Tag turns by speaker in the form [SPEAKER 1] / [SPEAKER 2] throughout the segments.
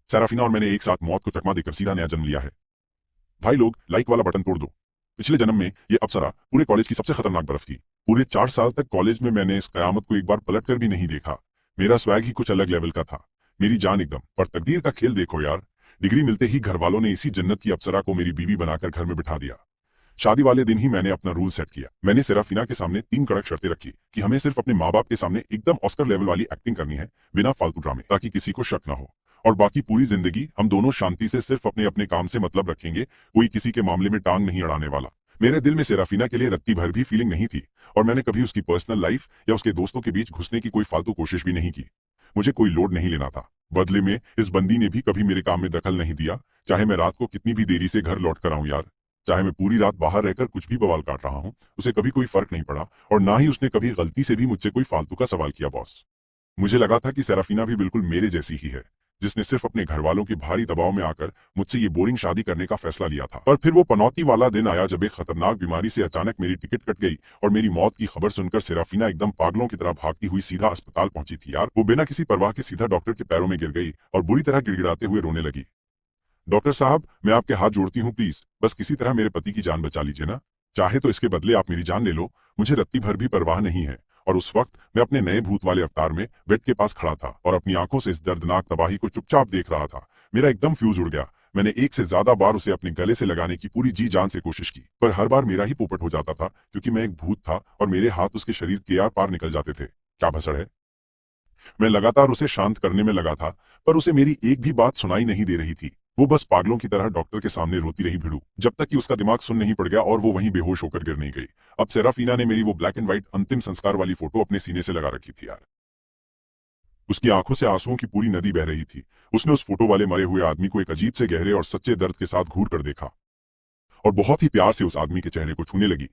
[SPEAKER 1] सैराफीना और मैंने एक साथ मौत को चकमा देकर सीधा नया जन्म लिया है। भाई लोग, लाइक वाला बटन तोड़ दो। पिछले जन्म में ये अप्सरा पूरे कॉलेज की सबसे खतरनाक बर्फ थी। पूरे 4 साल तक कॉलेज में मैंने इस कयामत को एक बार पलट कर भी नहीं देखा। मेरा स्वैग ही कुछ अलग लेवल का था, मेरी जान एकदम। पर तकदीर का खेल देखो यार, डिग्री मिलते ही घर वालों ने इसी जन्नत की अप्सरा को मेरी बीवी बनाकर घर में बिठा दिया। शादी वाले दिन ही मैंने अपना रूल सेट किया। मैंने सेराफीना के सामने 3 कड़क शर्तें रखी कि हमें सिर्फ अपने माँ बाप के सामने एकदम ऑस्कर लेवल वाली एक्टिंग करनी है, बिना फालतू ड्रामे, ताकि किसी को शक ना हो। और बाकी पूरी जिंदगी हम दोनों शांति से सिर्फ अपने अपने काम से मतलब रखेंगे, कोई किसी के मामले में टांग नहीं अड़ाने वाला। मेरे दिल में सेराफीना के लिए रत्ती भर भी फीलिंग नहीं थी, और मैंने कभी उसकी पर्सनल लाइफ या उसके दोस्तों के बीच घुसने की कोई फालतू कोशिश भी नहीं की। मुझे कोई लोड नहीं लेना था। बदले में इस बंदी ने भी कभी मेरे काम में दखल नहीं दिया, चाहे मैं रात को कितनी भी देरी से घर लौट कर आऊं यार, चाहे मैं पूरी रात बाहर रहकर कुछ भी बवाल काट रहा हूं, उसे कभी कोई फर्क नहीं पड़ा। और ना ही उसने कभी गलती से भी मुझसे कोई फालतू का सवाल किया बॉस। मुझे लगा था कि सेराफीना भी बिल्कुल मेरे जैसी ही है, जिसने सिर्फ अपने घर वालों के भारी दबाव में आकर मुझसे ये बोरिंग शादी करने का फैसला लिया था। पर फिर वो पनौती वाला दिन आया जब एक खतरनाक बीमारी से अचानक मेरी टिकट कट गई, और मेरी मौत की खबर सुनकर सेराफीना एकदम पागलों की तरह भागती हुई सीधा अस्पताल पहुंची थी यार। वो बिना किसी परवाह के सीधा डॉक्टर के पैरों में गिर गई और बुरी तरह गिड़गिड़ाते हुए रोने लगी। डॉक्टर साहब, मैं आपके हाथ जोड़ती हूँ, प्लीज बस किसी तरह मेरे पति की जान बचा लीजिए ना। चाहे तो इसके बदले आप मेरी जान ले लो, मुझे रत्ती भर भी परवाह नहीं है। और उस वक्त मैं अपने नए भूत वाले अवतार में बेड के पास खड़ा था और अपनी आंखों से इस दर्दनाक तबाही को चुपचाप देख रहा था। मेरा एकदम फ्यूज उड़ गया। मैंने एक से ज्यादा बार उसे अपने गले से लगाने की पूरी जी जान से कोशिश की, पर हर बार मेरा ही पोपट हो जाता था, क्योंकि मैं एक भूत था और मेरे हाथ उसके शरीर के आर पार निकल जाते थे। क्या भसड़ है। मैं लगातार उसे शांत करने में लगा था, पर उसे मेरी एक भी बात सुनाई नहीं दे रही थी। वो बस पागलों की तरह डॉक्टर के सामने रोती रही भिड़ू, जब तक कि उसका दिमाग सुन नहीं पड़ गया और वो वहीं बेहोश होकर गिर नहीं गई। अब सेराफीना ने मेरी वो ब्लैक एंड व्हाइट अंतिम संस्कार वाली फोटो अपने सीने से लगा रखी थी यार। उसकी आंखों से आंसुओं की पूरी नदी बह रही थी। उसने उस फोटो वाले मरे हुए आदमी को एक अजीब से गहरे और सच्चे दर्द के साथ घूर कर देखा, और बहुत ही प्यार से उस आदमी के चेहरे को छूने लगी।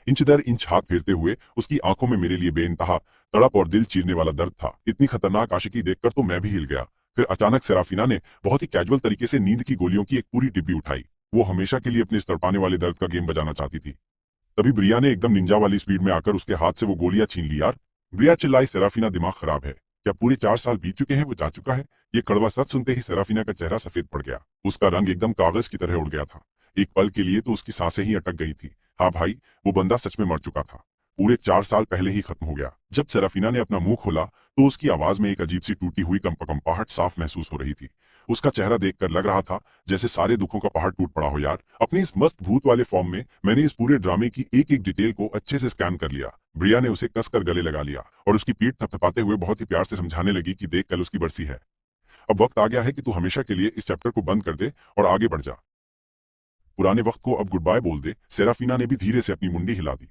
[SPEAKER 1] इंच दर इंच हाथ फेरते हुए उसकी आंखों में मेरे लिए बेइंतहा तड़प और दिल चीरने वाला दर्द था। इतनी खतरनाक आशिकी देखकर तो मैं भी हिल गया। फिर अचानक सेराफीना ने बहुत ही कैजुअल तरीके से नींद की गोलियों की एक पूरी डिब्बी उठाई। वो हमेशा के लिए अपने इस तड़पाने वाले दर्द का गेम बजाना चाहती थी। तभी ब्रिया ने एकदम निंजा वाली स्पीड में आकर उसके हाथ से वो गोलियां छीन ली यार। ब्रिया चिल्लाई, सेराफीना दिमाग खराब है क्या? पूरे 4 साल बीत चुके हैं, वो जा चुका है। ये कड़वा सच सुनते ही सेराफीना का चेहरा सफेद पड़ गया। उसका रंग एकदम कागज की तरह उड़ गया था। एक पल के लिए तो उसकी सांसें ही अटक गई थी। हाँ भाई, वो बंदा सच में मर चुका था। पूरे 4 साल पहले ही खत्म हो गया। जब सेराफीना ने अपना मुंह खोला तो उसकी आवाज में एक अजीब सी टूटी हुई कंपाहट साफ महसूस हो रही थी। उसका चेहरा देखकर लग रहा था जैसे सारे दुखों का पहाड़ टूट पड़ा हो यार। अपनी इस मस्त भूत वाले फॉर्म में मैंने इस पूरे ड्रामे की एक एक डिटेल को अच्छे से स्कैन कर लिया। ब्रिया ने उसे कसकर गले लगा लिया और उसकी पीठ थपथपाते हुए बहुत ही प्यार से समझाने लगी कि देख, कल उसकी बरसी है। अब वक्त आ गया है कि तू हमेशा के लिए इस चैप्टर को बंद कर दे और आगे बढ़ जा। पुराने वक्त को अब गुड बाय बोल दे। सेराफीना ने भी धीरे से अपनी मुंडी हिला दी।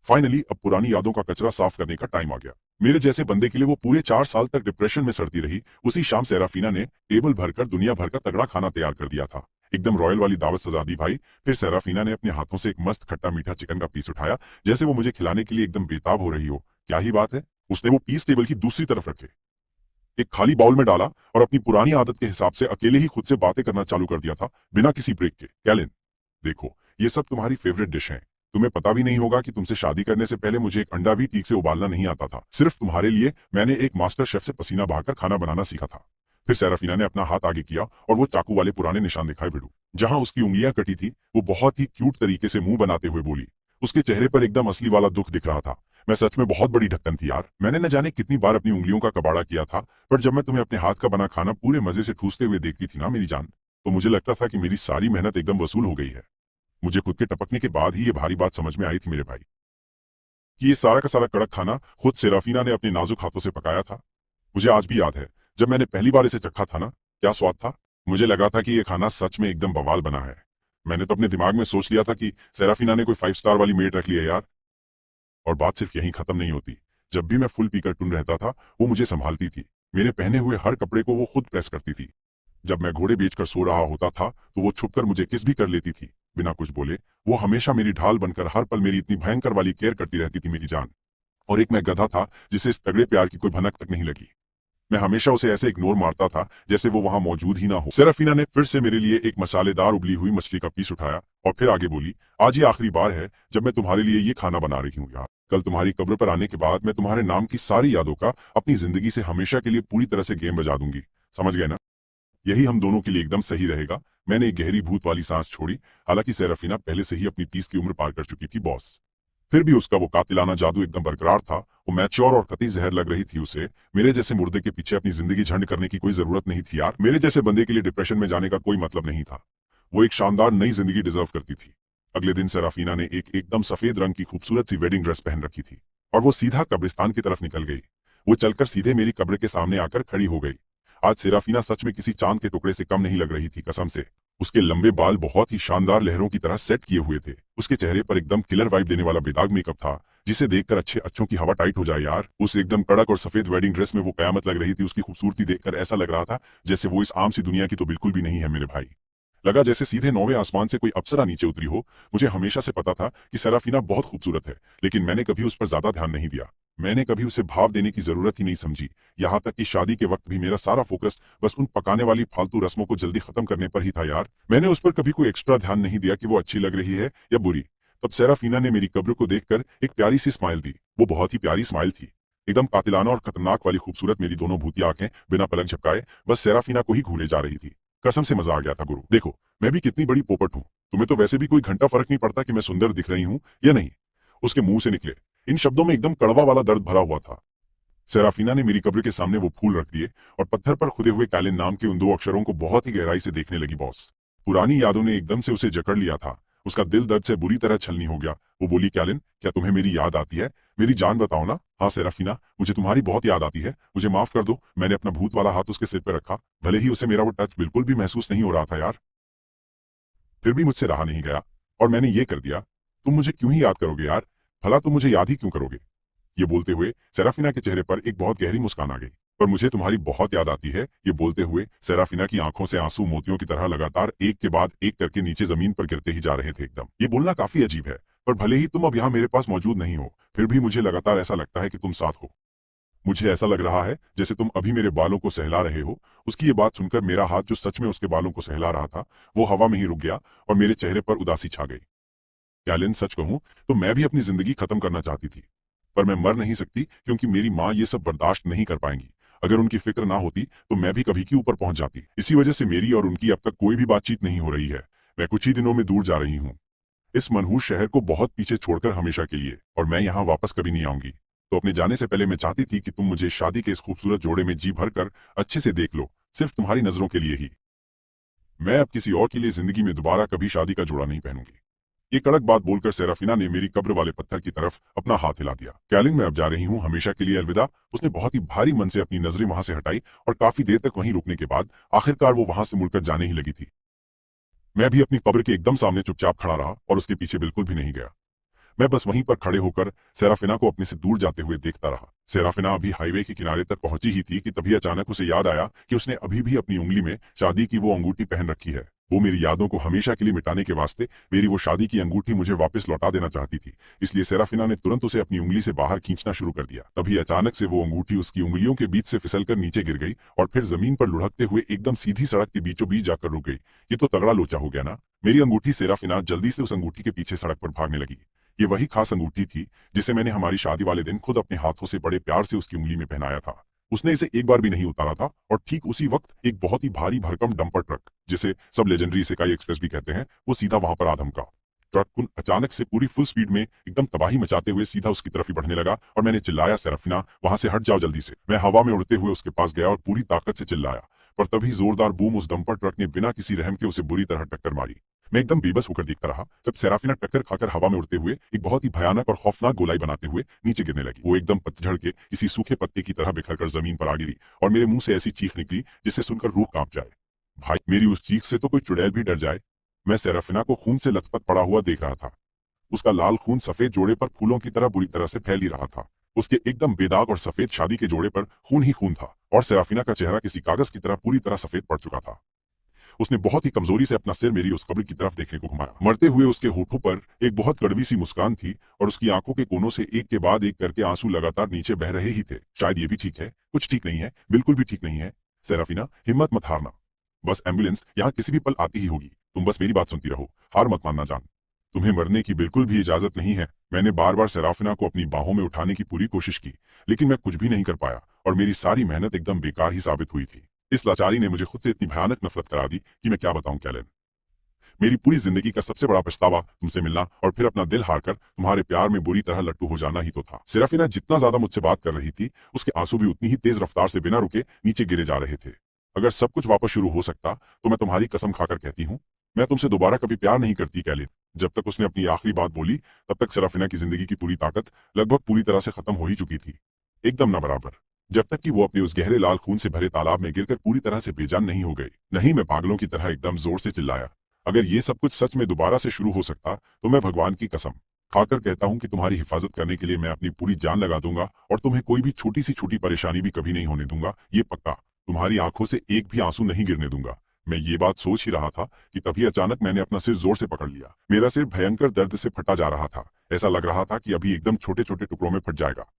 [SPEAKER 1] फाइनली अब पुरानी यादों का कचरा साफ करने का टाइम आ गया। मेरे जैसे बंदे के लिए वो पूरे 4 साल तक डिप्रेशन में सड़ती रही। उसी शाम सेराफीना ने टेबल भरकर दुनिया भर का तगड़ा खाना तैयार कर दिया था। एकदम रॉयल वाली दावत सजा दी भाई। फिर सेराफीना ने अपने हाथों से एक मस्त खट्टा मीठा चिकन का पीस उठाया, जैसे वो मुझे खिलाने के लिए एकदम बेताब हो रही हो। क्या ही बात है। उसने वो पीस टेबल की दूसरी तरफ रखे, एक खाली बाउल में डाला और अपनी पुरानी आदत के हिसाब से अकेले ही खुद से बातें करना चालू कर दिया था, बिना किसी ब्रेक के। कैलिन, देखो, ये सब तुम्हारी फेवरेट डिश है। तुम्हें पता भी नहीं होगा कि तुमसे शादी करने से पहले मुझे एक अंडा भी ठीक से उबालना नहीं आता था। सिर्फ तुम्हारे लिए मैंने एक मास्टर शेफ से पसीना बहाकर खाना बनाना सीखा था। फिर सेराफीना ने अपना हाथ आगे किया और वो चाकू वाले पुराने निशान दिखाए भिड़ू, जहां उसकी उंगलियां कटी थी। वो बहुत ही क्यूट तरीके से मुंह बनाते हुए बोली। उसके चेहरे पर एकदम असली वाला दुख दिख रहा था। मैं सच में बहुत बड़ी ढक्कन थी यार। मैंने न जाने कितनी बार अपनी उंगलियों का कबाड़ा किया था, पर जब मैं तुम्हें अपने हाथ का बना खाना पूरे मजे से ठूसते हुए देखती थी ना मेरी जान, तो मुझे लगता था कि मेरी सारी मेहनत एकदम वसूल हो गई है। मुझे खुद के टपकने के बाद ही ये भारी बात समझ में आई थी मेरे भाई, कि ये सारा का सारा कड़क खाना खुद सेराफीना ने अपने नाजुक हाथों से पकाया था। मुझे आज भी याद है जब मैंने पहली बार इसे चखा था ना, क्या स्वाद था। मुझे लगा था कि ये खाना सच में एकदम बवाल बना है। मैंने तो अपने दिमाग में सोच लिया था कि सेराफीना ने कोई 5 स्टार वाली मेड रख ली है यार। और बात सिर्फ यहीं खत्म नहीं होती। जब भी मैं फुल पीकर टुन रहता था, वो मुझे संभालती थी। मेरे पहने हुए हर कपड़े को वो खुद प्रेस करती थी। जब मैं घोड़े बेचकर सो रहा होता था तो वो छुपकर मुझे किस भी कर लेती थी, बिना कुछ बोले। वो हमेशा मेरी ढाल बनकर हर पल मेरी इतनी भयंकर वाली केयर करती रहती थी मेरी जान। और एक मैं गधा था जिसे इस तगड़े प्यार की कोई भनक तक नहीं लगी। मैं हमेशा उसे ऐसे इग्नोर मारता था जैसे वो वहां मौजूद ही ना हो। सेराफीना ने फिर से मेरे लिए एक मसालेदार उबली हुई मछली का पीस उठाया और फिर आगे बोली, आज ये आखिरी बार है जब मैं तुम्हारे लिए ये खाना बना रही हूँ यार। कल तुम्हारी कब्र पर आने के बाद मैं तुम्हारे नाम की सारी यादों का अपनी जिंदगी से हमेशा के लिए पूरी तरह से गेम बजा दूंगी। समझ गए ना? यही हम दोनों के लिए एकदम सही रहेगा। मैंने एक गहरी भूत वाली सांस छोड़ी। हालांकि सेराफीना पहले से ही अपनी 30 की उम्र पार कर चुकी थी बॉस, फिर भी उसका वो कातिलाना जादू एकदम बरकरार था। वो मैच्योर और कतई जहर लग रही थी उसे। मेरे जैसे मुर्दे के पीछे अपनी जिंदगी झंड करने की कोई जरूरत नहीं थी यार। मेरे जैसे बंदे के लिए डिप्रेशन में जाने का कोई मतलब नहीं था। वो एक शानदार नई जिंदगी डिजर्व करती थी। अगले दिन सेराफीना ने एकदम सफेद रंग की खूबसूरत सी वेडिंग ड्रेस पहन रखी थी और वो सीधा कब्रिस्तान की तरफ निकल गई। वो चलकर सीधे मेरी कब्र के सामने आकर खड़ी हो गई। आज सेराफीना सच में किसी चांद के टुकड़े से कम नहीं लग रही थी, कसम से। उसके लंबे बाल बहुत ही शानदार लहरों की तरह सेट किए हुए थे। उसके चेहरे पर एकदम किलर वाइब देने वाला बेदाग मेकअप था, जिसे देखकर अच्छे अच्छों की हवा टाइट हो जाए यार। उस एकदम कड़क और सफेद वेडिंग ड्रेस में वो कयामत लग रही थी। उसकी खूबसूरती देखकर ऐसा लग रहा था जैसे वो इस आम सी दुनिया की तो बिल्कुल भी नहीं है मेरे भाई। लगा जैसे सीधे नौवें आसमान से कोई अप्सरा नीचे उतरी हो। मुझे हमेशा से पता था कि सेराफीना बहुत खूबसूरत है, लेकिन मैंने कभी उस पर ज्यादा ध्यान नहीं दिया। मैंने कभी उसे भाव देने की जरूरत ही नहीं समझी। यहाँ तक कि शादी के वक्त भी मेरा सारा फोकस बस उन पकाने वाली फालतू रस्मों को जल्दी खत्म करने पर ही था यार। मैंने उस पर कभी कोई एक्स्ट्रा ध्यान नहीं दिया कि वो अच्छी लग रही है या बुरी। तब सेराफीना ने मेरी कब्र को देखकर एक प्यारी सी स्माइल दी। वो बहुत ही प्यारी स्माइल थी, एकदम कातिलाना और खतरनाक वाली खूबसूरत। मेरी दोनों भूतिया आंखें बिना पलक झपकाए बस सेराफीना को ही घूरे जा रही थी। कसम से मजा आ गया था गुरु। देखो, मैं भी कितनी बड़ी पोपट हूँ। तुम्हें तो वैसे भी कोई घंटा फर्क नहीं पड़ता कि मैं सुंदर दिख रही हूँ या नहीं। उसके मुंह से निकले इन शब्दों में एकदम कड़वा वाला दर्द भरा हुआ था। सेराफीना ने मेरी कब्र के सामने वो फूल रख दिए और पत्थर पर खुदे हुए कैलिन नाम के उन दो अक्षरों को बहुत ही गहराई से देखने लगी बॉस। पुरानी यादों ने एकदम से उसे जकड़ लिया था। उसका दिल दर्द से बुरी तरह छलनी हो गया। वो बोली, कैलिन, क्या तुम्हें मेरी याद आती है? मेरी जान बताओ ना। हाँ सेराफीना, मुझे तुम्हारी बहुत याद आती है। मुझे माफ कर दो। मैंने अपना भूत वाला हाथ उसके सिर पर रखा। भले ही उसे मेरा वो टच बिल्कुल भी महसूस नहीं हो रहा था यार, फिर भी मुझसे रहा नहीं गया और मैंने ये कर दिया। तुम मुझे क्यों ही याद करोगे यार? भला तुम मुझे याद ही क्यों करोगे? ये बोलते हुए सेराफीना के चेहरे पर एक बहुत गहरी मुस्कान आ गई। पर मुझे तुम्हारी बहुत याद आती है। ये बोलते हुए सेराफीना की आंखों से आंसू मोतियों की तरह लगातार एक के बाद एक करके नीचे जमीन पर गिरते ही जा रहे थे एकदम। ये बोलना काफी अजीब है, पर भले ही तुम अब यहाँ मेरे पास मौजूद नहीं हो, फिर भी मुझे लगातार ऐसा लगता है कि तुम साथ हो। मुझे ऐसा लग रहा है जैसे तुम अभी मेरे बालों को सहला रहे हो। उसकी ये बात सुनकर मेरा हाथ जो सच में उसके बालों को सहला रहा था, वो हवा में ही रुक गया और मेरे चेहरे पर उदासी छा गई। कैलिन, सच कहूं तो मैं भी अपनी जिंदगी खत्म करना चाहती थी, पर मैं मर नहीं सकती क्योंकि मेरी माँ ये सब बर्दाश्त नहीं कर पाएंगी। अगर उनकी फिक्र ना होती तो मैं भी कभी की ऊपर पहुंच जाती। इसी वजह से मेरी और उनकी अब तक कोई भी बातचीत नहीं हो रही है। मैं कुछ ही दिनों में दूर जा रही हूँ, इस मनहूस शहर को बहुत पीछे छोड़कर हमेशा के लिए, और मैं यहाँ वापस कभी नहीं आऊंगी। तो अपने जाने से पहले मैं चाहती थी कि तुम मुझे शादी के इस खूबसूरत जोड़े में जी भर कर अच्छे से देख लो, सिर्फ तुम्हारी नजरों के लिए ही। मैं अब किसी और के लिए जिंदगी में दोबारा कभी शादी का जोड़ा नहीं पहनूंगी। ये कड़क बात बोलकर सेराफीना ने मेरी कब्र वाले पत्थर की तरफ अपना हाथ हिला दिया। कैलिन, मैं अब जा रही हूँ, हमेशा के लिए अलविदा। उसने बहुत ही भारी मन से अपनी नजरें वहां से हटाई और काफी देर तक वहीं रुकने के बाद आखिरकार वो वहां से मुड़कर जाने ही लगी थी। मैं भी अपनी कब्र के एकदम सामने चुपचाप खड़ा रहा और उसके पीछे बिल्कुल भी नहीं गया। मैं बस वहीं पर खड़े होकर सेराफीना को अपने से दूर जाते हुए देखता रहा। सेराफीना अभी हाईवे के किनारे तक पहुंची ही थी कि तभी अचानक उसे याद आया कि उसने अभी भी अपनी उंगली में शादी की वो अंगूठी पहन रखी है। वो मेरी यादों को हमेशा के लिए मिटाने के वास्ते मेरी वो शादी की अंगूठी मुझे वापस लौटा देना चाहती थी। इसलिए सेराफीना ने तुरंत उसे अपनी उंगली से बाहर खींचना शुरू कर दिया। तभी अचानक से वो अंगूठी उसकी उंगलियों के बीच से फिसलकर नीचे गिर गई और फिर जमीन पर लुढ़कते हुए एकदम सीधी सड़क के बीचों बीच जाकर रुक गई। ये तो तगड़ा लोचा हो गया ना। मेरी अंगूठी। सेराफीना जल्दी से उस अंगूठी के पीछे सड़क पर भागने लगी। ये वही खास अंगूठी थी जिसे मैंने हमारी शादी वाले दिन खुद अपने हाथों से बड़े प्यार से उसकी उंगली में पहनाया था। उसने इसे एक बार भी नहीं उतारा था और ठीक उसी वक्त एक बहुत ही भारी भरकम डंपर ट्रक, जिसे सब लेजेंडरी सेकाई एक्सप्रेस भी कहते हैं, वो सीधा वहां पर आ धमका। ट्रक अचानक से पूरी फुल स्पीड में एकदम तबाही मचाते हुए सीधा उसकी तरफ ही बढ़ने लगा और मैंने चिल्लाया, सेराफीना, वहां से हट जाओ जल्दी से। मैं हवा में उड़ते हुए उसके पास गया और पूरी ताकत से चिल्लाया, पर तभी जोरदार बूम उस डंपर ट्रक ने बिना किसी रहम के उसे बुरी तरह टक्कर मारी। मैं एकदम बेबस होकर देखता रहा जब सेराफीना टक्कर खाकर हवा में उड़ते हुए एक बहुत ही भयानक और खौफनाक गोलाई बनाते हुए नीचे गिरने लगी। वो एकदम पतझड़ के किसी सूखे पत्ते की तरह बिखरकर जमीन पर आ गिरी और मेरे मुंह से ऐसी चीख निकली जिससे सुनकर रूह कांप जाए। भाई, मेरी उस चीख से तो कोई चुड़ैल भी डर जाए। मैं सेराफीना को खून से लथपथ पड़ा हुआ देख रहा था। उसका लाल खून सफेद जोड़े पर फूलों की तरह बुरी तरह से फैल ही रहा था। उसके एकदम बेदाग और सफेद शादी के जोड़े पर खून ही खून था और सेराफीना का चेहरा किसी कागज की तरह पूरी तरह सफेद पड़ चुका था। उसने बहुत ही कमजोरी से अपना सिर मेरी उस कब्र की तरफ देखने को घुमाया। मरते हुए उसके होठों पर एक बहुत कड़वी सी मुस्कान थी और उसकी आंखों के कोनों से एक के बाद एक करके आंसू लगातार नीचे बह रहे ही थे। शायद ये भी ठीक है, कुछ ठीक नहीं है, बिल्कुल भी ठीक नहीं है। सेराफीना, हिम्मत मत हारना। बस एम्बुलेंस यहाँ किसी भी पल आती ही होगी। तुम बस मेरी बात सुनती रहो, हार मत मानना जान। तुम्हें मरने की बिल्कुल भी इजाजत नहीं है। मैंने बार बार सेराफीना को अपनी बाहों में उठाने की पूरी कोशिश की, लेकिन मैं कुछ भी नहीं कर पाया और मेरी सारी मेहनत एकदम बेकार ही साबित हुई थी। इस लाचारी ने मुझे खुद से इतनी भयानक नफरत करा दी कि मैं क्या बताऊं कैलन। मेरी पूरी जिंदगी का सबसे बड़ा पछतावा तुमसे मिलना और फिर अपना दिल हारकर तुम्हारे प्यार में बुरी तरह लट्टू हो जाना ही तो था। सेराफिना जितना ज्यादा मुझसे बात कर रही थी, उसके आंसू भी उतनी ही तेज रफ्तार से बिना रुके नीचे गिरे जा रहे थे। अगर सब कुछ वापस शुरू हो सकता तो मैं तुम्हारी कसम खाकर कहती हूँ, मैं तुमसे दोबारा कभी प्यार नहीं करती कैलिन। जब तक उसने अपनी आखिरी बात बोली तब तक सेराफिना की जिंदगी की पूरी ताकत लगभग पूरी तरह से खत्म हो ही चुकी थी, एकदम न बराबर। जब तक कि वो अपने उस गहरे लाल खून से भरे तालाब में गिरकर पूरी तरह से बेजान नहीं हो गई। नहीं, मैं पागलों की तरह एकदम जोर से चिल्लाया, अगर ये सब कुछ सच में दोबारा से शुरू हो सकता तो मैं भगवान की कसम खाकर कहता हूँ कि तुम्हारी हिफाजत करने के लिए मैं अपनी पूरी जान लगा दूंगा और तुम्हें कोई भी छोटी सी छोटी परेशानी भी कभी नहीं होने दूंगा, ये पक्का। तुम्हारी आंखों से एक भी आंसू नहीं गिरने दूंगा। मैं ये बात सोच ही रहा था कि तभी अचानक मैंने अपना सिर जोर से पकड़ लिया। मेरा सिर भयंकर दर्द से फटा जा रहा था। ऐसा लग रहा था कि अभी एकदम छोटे छोटे टुकड़ों में फट जाएगा।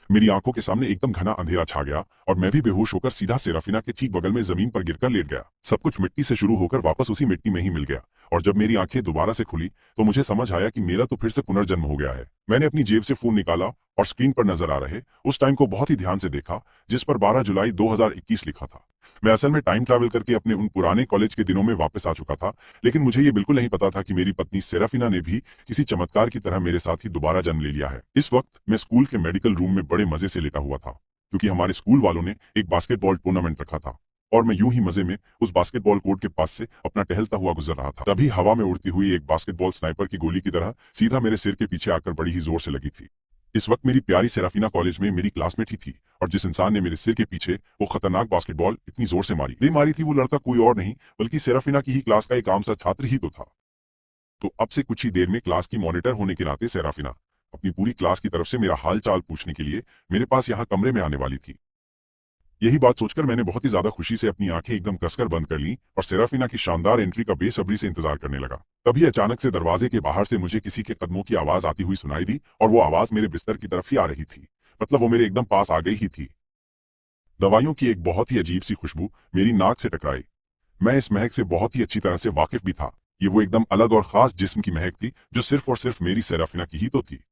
[SPEAKER 1] मेरी आंखों के सामने एकदम घना अंधेरा छा गया और मैं भी बेहोश होकर सीधा सेराफिना के ठीक बगल में जमीन पर गिरकर लेट गया। सब कुछ मिट्टी से शुरू होकर वापस उसी मिट्टी में ही मिल गया और जब मेरी आंखें दोबारा से खुली तो मुझे समझ आया कि मेरा तो फिर से पुनर्जन्म हो गया है। मैंने अपनी जेब से फोन निकाला और स्क्रीन पर नजर आ रहे उस टाइम को बहुत ही ध्यान से देखा जिस पर 12 जुलाई 2021 लिखा था। मैं असल में टाइम ट्रैवल करके अपने उन पुराने कॉलेज के दिनों में वापस आ चुका था, लेकिन मुझे ये बिल्कुल नहीं पता था कि मेरी पत्नी सेराफिना ने भी किसी चमत्कार की तरह मेरे साथ ही दोबारा जन्म ले लिया है। इस वक्त मैं स्कूल के मेडिकल रूम में बड़े मजे से लेटा हुआ था क्योंकि हमारे स्कूल वालों ने एक बास्केटबॉल टूर्नामेंट रखा था और मैं यूं ही मजे में उस बास्केटबॉल कोर्ट के पास से अपना टहलता हुआ गुजर रहा था। तभी हवा में उड़ती हुई एक बास्केटबॉल स्नाइपर की गोली की तरह सीधा मेरे सिर के पीछे आकर बड़ी ही जोर से लगी थी। इस वक्त मेरी प्यारी सेराफिना कॉलेज में मेरी क्लासमेट ही थी और जिस इंसान ने मेरे सिर के पीछे वो खतरनाक बास्केटबॉल इतनी जोर से मारी थी वो लड़का कोई और नहीं बल्कि सेराफिना की ही क्लास का एक आम सा छात्र ही तो था। तो अब से कुछ ही देर में क्लास की मॉनिटर होने के नाते सेराफिना अपनी पूरी क्लास की तरफ से मेरा हाल चाल पूछने के लिए मेरे पास यहाँ कमरे में आने वाली थी। यही बात सोचकर मैंने बहुत ही ज्यादा खुशी से अपनी आंखें एकदम कसकर बंद कर ली और सेराफिना की शानदार एंट्री का बेसब्री से इंतजार करने लगा। तभी अचानक से दरवाजे के बाहर से मुझे किसी के कदमों की आवाज आती हुई सुनाई दी और वो आवाज मेरे बिस्तर की तरफ ही आ रही थी, मतलब वो मेरे एकदम पास आ गई ही थी। दवाइयों की एक बहुत ही अजीब सी खुशबू मेरी नाक से टकराई। मैं इस महक से बहुत ही अच्छी तरह से वाकिफ भी था। ये वो एकदम अलग और खास जिस्म की महक थी जो सिर्फ और सिर्फ मेरी सेराफिना की ही तो थी।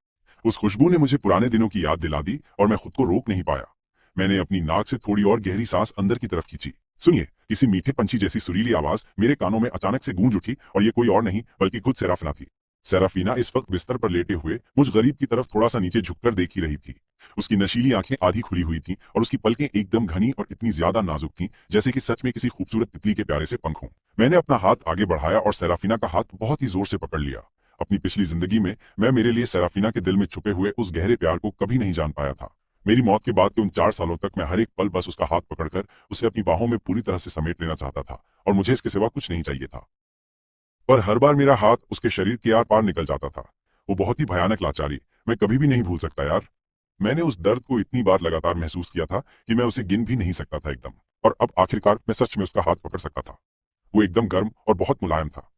[SPEAKER 1] उस खुशबू ने मुझे पुराने दिनों की याद दिला दी और मैं खुद को रोक नहीं पाया। मैंने अपनी नाक से थोड़ी और गहरी सांस अंदर की तरफ खींची। सुनिए, किसी मीठे पंछी जैसी सुरीली आवाज मेरे कानों में अचानक से गूंज उठी और ये कोई और नहीं बल्कि खुद सेराफिना थी। सेराफिना इस वक्त बिस्तर पर लेटे हुए मुझ गरीब की तरफ थोड़ा सा नीचे झुककर देख ही रही थी। उसकी नशीली आंखें आधी खुली हुई थीं और उसकी पलकें एकदम घनी और इतनी ज्यादा नाजुक थीं जैसे कि सच में किसी खूबसूरत तितली के प्यारे से पंख हों। मैंने अपना हाथ आगे बढ़ाया और सेराफिना का हाथ बहुत ही जोर से पकड़ लिया। अपनी पिछली जिंदगी में मैं मेरे लिए सेराफिना के दिल में छुपे हुए उस गहरे प्यार को कभी नहीं जान पाया था। मेरी मौत के बाद के उन 4 सालों तक मैं हर एक पल बस उसका हाथ पकड़कर उसे अपनी बाहों में पूरी तरह से समेट लेना चाहता था और मुझे इसके सिवा कुछ नहीं चाहिए था। पर हर बार मेरा हाथ उसके शरीर के आर पार निकल जाता था। वो बहुत ही भयानक लाचारी मैं कभी भी नहीं भूल सकता यार। मैंने उस दर्द को इतनी बार लगातार महसूस किया था कि मैं उसे गिन भी नहीं सकता था एकदम। और अब आखिरकार मैं सच में उसका हाथ पकड़ सकता था। वो एकदम गर्म और बहुत मुलायम था।